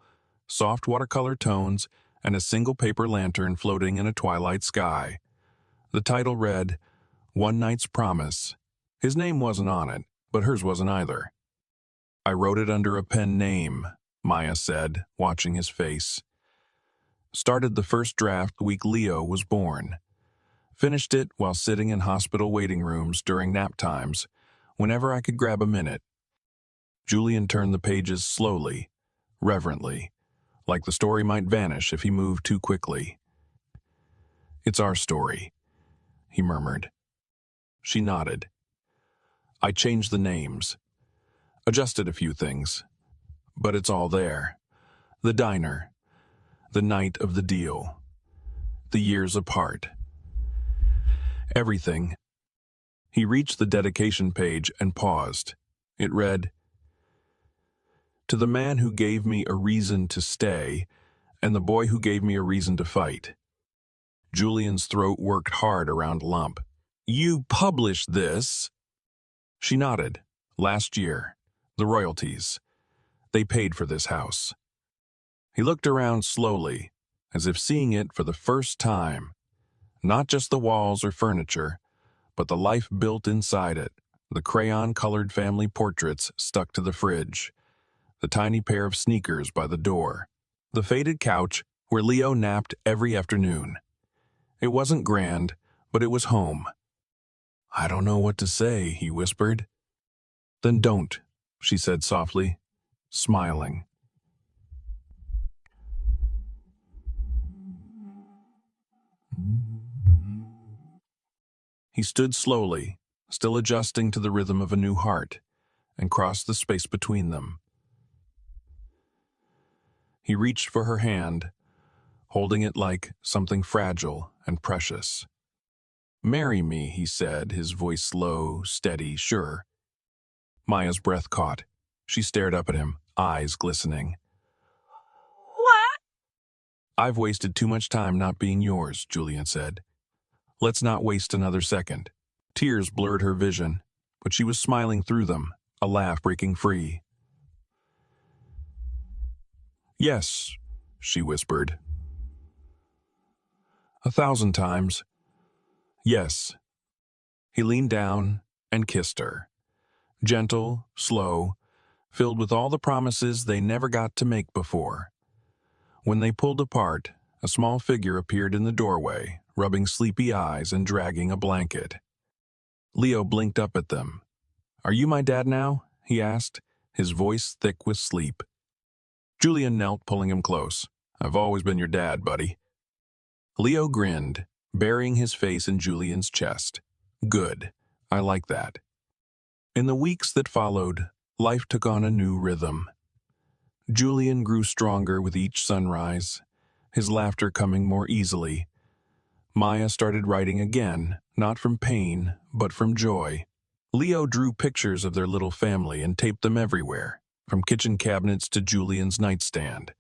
soft watercolor tones, and a single paper lantern floating in a twilight sky. The title read, "One Night's Promise." His name wasn't on it, but hers wasn't either. "I wrote it under a pen name," Maya said, watching his face. "Started the first draft the week Leo was born. Finished it while sitting in hospital waiting rooms during nap times, whenever I could grab a minute." Julian turned the pages slowly, reverently, like the story might vanish if he moved too quickly. "It's our story," he murmured. She nodded. "I changed the names. adjusted a few things, but it's all there. The diner, the night of the deal, the years apart. Everything. He reached the dedication page and paused. It read, "To the man who gave me a reason to stay, and the boy who gave me a reason to fight." Julian's throat worked hard around lump. "You published this?" She nodded. "Last year. The royalties. They paid for this house." He looked around slowly, as if seeing it for the first time. Not just the walls or furniture, but the life built inside it, the crayon-colored family portraits stuck to the fridge, the tiny pair of sneakers by the door, the faded couch where Leo napped every afternoon. It wasn't grand, but it was home. "I don't know what to say," he whispered. "Then don't," she said softly, smiling. He stood slowly, still adjusting to the rhythm of a new heart, and crossed the space between them. He reached for her hand, holding it like something fragile and precious. "Marry me," he said, his voice slow, steady, sure. Maya's breath caught. She stared up at him, eyes glistening. What? "I've wasted too much time not being yours," Julian said. "Let's not waste another second." Tears blurred her vision, but she was smiling through them, a laugh breaking free. "Yes," she whispered. 1,000 times. "Yes." He leaned down and kissed her. Gentle, slow, filled with all the promises they never got to make before. When they pulled apart, a small figure appeared in the doorway, rubbing sleepy eyes and dragging a blanket. Leo blinked up at them. "Are you my dad now?" he asked, his voice thick with sleep. Julian knelt, pulling him close. "I've always been your dad, buddy." Leo grinned, burying his face in Julian's chest. "Good. I like that." In the weeks that followed, life took on a new rhythm. Julian grew stronger with each sunrise, his laughter coming more easily. Maya started writing again, not from pain, but from joy. Leo drew pictures of their little family and taped them everywhere, from kitchen cabinets to Julian's nightstand.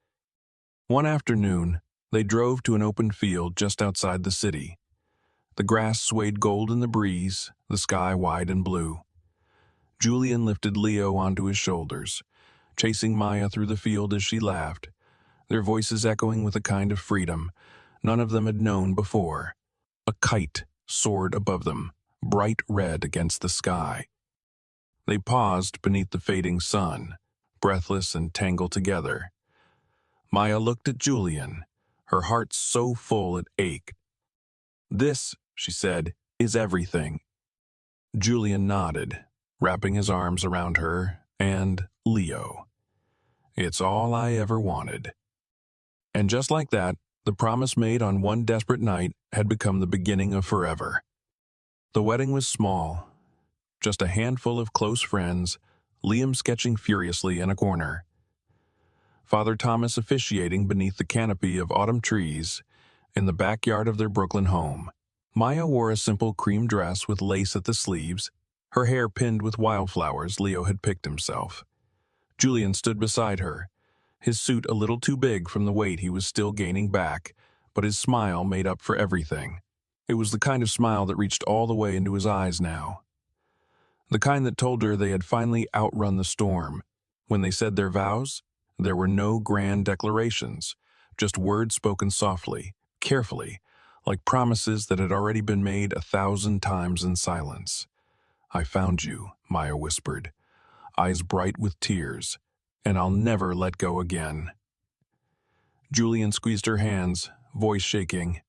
One afternoon, they drove to an open field just outside the city. The grass swayed gold in the breeze, the sky wide and blue. Julian lifted Leo onto his shoulders, chasing Maya through the field as she laughed, their voices echoing with a kind of freedom none of them had known before. A kite soared above them, bright red against the sky. They paused beneath the fading sun, breathless and tangled together. Maya looked at Julian, her heart so full it ached. "This," she said, "is everything." Julian nodded, wrapping his arms around her, and Leo. "It's all I ever wanted." And just like that, the promise made on one desperate night had become the beginning of forever. The wedding was small, just a handful of close friends, Liam sketching furiously in a corner. Father Thomas officiating beneath the canopy of autumn trees in the backyard of their Brooklyn home. Maya wore a simple cream dress with lace at the sleeves, her hair pinned with wildflowers Leo had picked himself. Julian stood beside her, his suit a little too big from the weight he was still gaining back, but his smile made up for everything. It was the kind of smile that reached all the way into his eyes now. The kind that told her they had finally outrun the storm. When they said their vows, there were no grand declarations, just words spoken softly, carefully, like promises that had already been made 1,000 times in silence. "I found you," Maya whispered, eyes bright with tears, "and I'll never let go again." Julian squeezed her hands, voice shaking.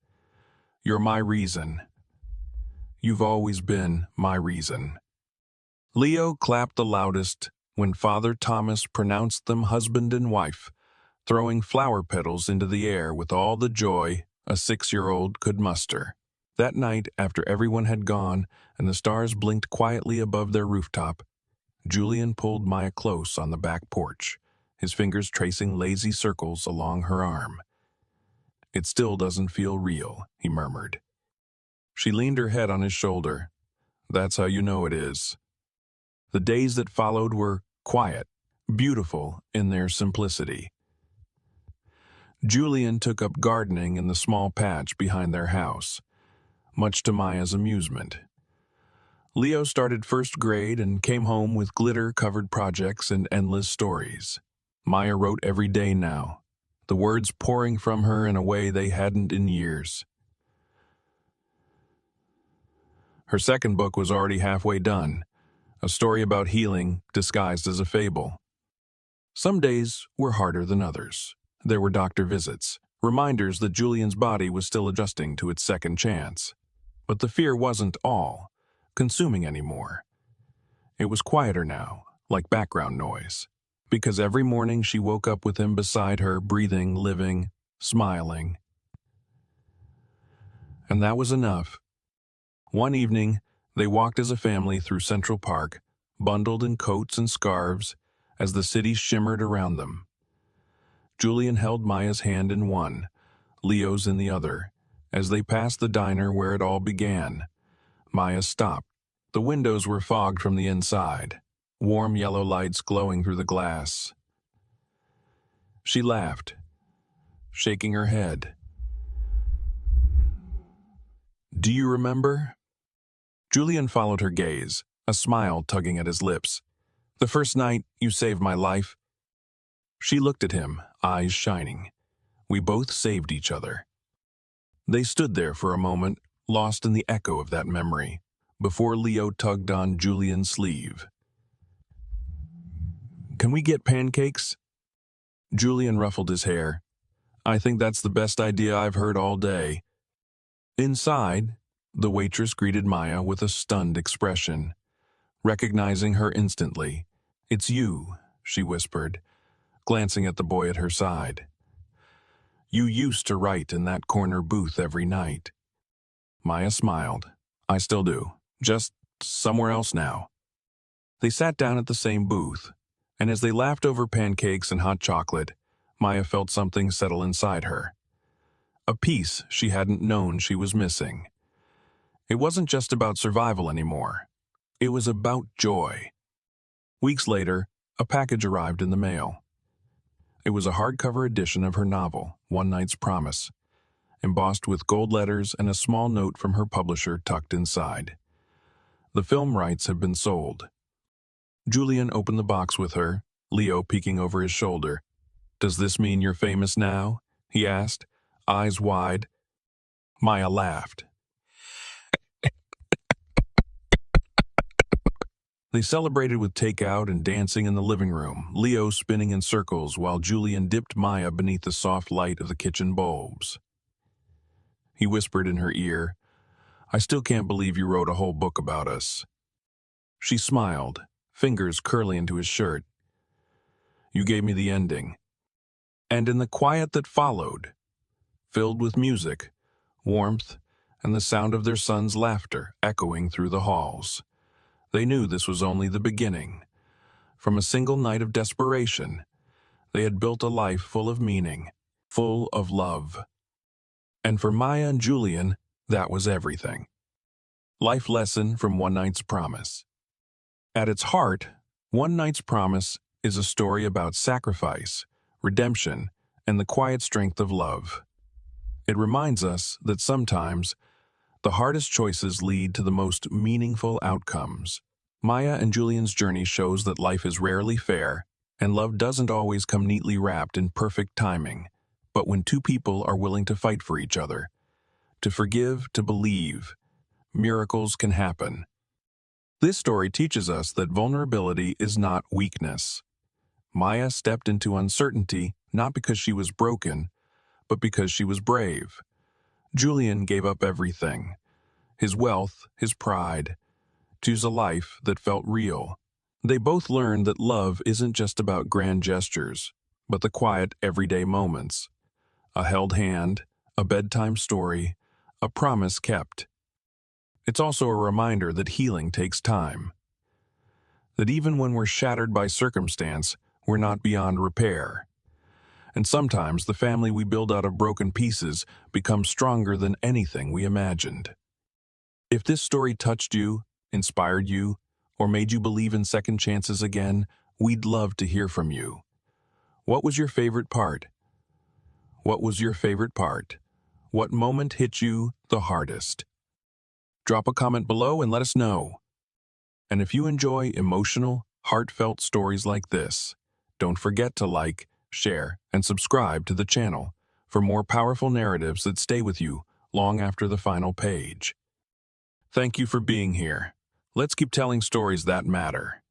"You're my reason. You've always been my reason." Leo clapped the loudest when Father Thomas pronounced them husband and wife, throwing flower petals into the air with all the joy a 6-year-old could muster. That night, after everyone had gone and the stars blinked quietly above their rooftop, Julian pulled Maya close on the back porch, his fingers tracing lazy circles along her arm. "It still doesn't feel real," he murmured. She leaned her head on his shoulder. "That's how you know it is." The days that followed were quiet, beautiful in their simplicity. Julian took up gardening in the small patch behind their house, much to Maya's amusement. Leo started first grade and came home with glitter-covered projects and endless stories. Maya wrote every day now, the words pouring from her in a way they hadn't in years. Her second book was already halfway done, a story about healing disguised as a fable. Some days were harder than others. There were doctor visits, reminders that Julian's body was still adjusting to its second chance. But the fear wasn't all consuming anymore. It was quieter now, like background noise, because every morning she woke up with him beside her, breathing, living, smiling. And that was enough. One evening, they walked as a family through Central Park, bundled in coats and scarves, as the city shimmered around them. Julian held Maya's hand in one, Leo's in the other. As they passed the diner where it all began, Maya stopped. The windows were fogged from the inside, warm yellow lights glowing through the glass. She laughed, shaking her head. "Do you remember?" Julian followed her gaze, a smile tugging at his lips. "The first night you saved my life." She looked at him, eyes shining. "We both saved each other." They stood there for a moment, lost in the echo of that memory, before Leo tugged on Julian's sleeve. "Can we get pancakes?" Julian ruffled his hair. "I think that's the best idea I've heard all day." Inside, the waitress greeted Maya with a stunned expression, recognizing her instantly. "It's you," she whispered, glancing at the boy at her side. "You used to write in that corner booth every night." Maya smiled. "I still do, just somewhere else now." They sat down at the same booth, and as they laughed over pancakes and hot chocolate, Maya felt something settle inside her. A piece she hadn't known she was missing. It wasn't just about survival anymore. It was about joy. Weeks later, a package arrived in the mail. It was a hardcover edition of her novel, One Night's Promise, embossed with gold letters and a small note from her publisher tucked inside. The film rights had been sold. Julian opened the box with her, Leo peeking over his shoulder. "Does this mean you're famous now?" he asked, eyes wide. Maya laughed. They celebrated with takeout and dancing in the living room, Leo spinning in circles while Julian dipped Maya beneath the soft light of the kitchen bulbs. He whispered in her ear, "I still can't believe you wrote a whole book about us." She smiled, fingers curling into his shirt. "You gave me the ending." And in the quiet that followed, filled with music, warmth, and the sound of their son's laughter echoing through the halls, they knew this was only the beginning. From a single night of desperation, they had built a life full of meaning, full of love. And for Maya and Julian, that was everything. Life lesson from One Night's Promise. At its heart, One Night's Promise is a story about sacrifice, redemption, and the quiet strength of love. It reminds us that sometimes the hardest choices lead to the most meaningful outcomes. Maya and Julian's journey shows that life is rarely fair, and love doesn't always come neatly wrapped in perfect timing. But when two people are willing to fight for each other, to forgive, to believe, miracles can happen. This story teaches us that vulnerability is not weakness. Maya stepped into uncertainty not because she was broken, but because she was brave. Julian gave up everything, his wealth, his pride, to choose a life that felt real. They both learned that love isn't just about grand gestures, but the quiet, everyday moments. A held hand, a bedtime story, a promise kept. It's also a reminder that healing takes time. that even when we're shattered by circumstance, we're not beyond repair. And sometimes the family we build out of broken pieces becomes stronger than anything we imagined. If this story touched you, inspired you, or made you believe in second chances again, we'd love to hear from you. What was your favorite part? What was your favorite part? What moment hit you the hardest? Drop a comment below and let us know. And if you enjoy emotional, heartfelt stories like this, don't forget to like, share, and subscribe to the channel for more powerful narratives that stay with you long after the final page. Thank you for being here. Let's keep telling stories that matter.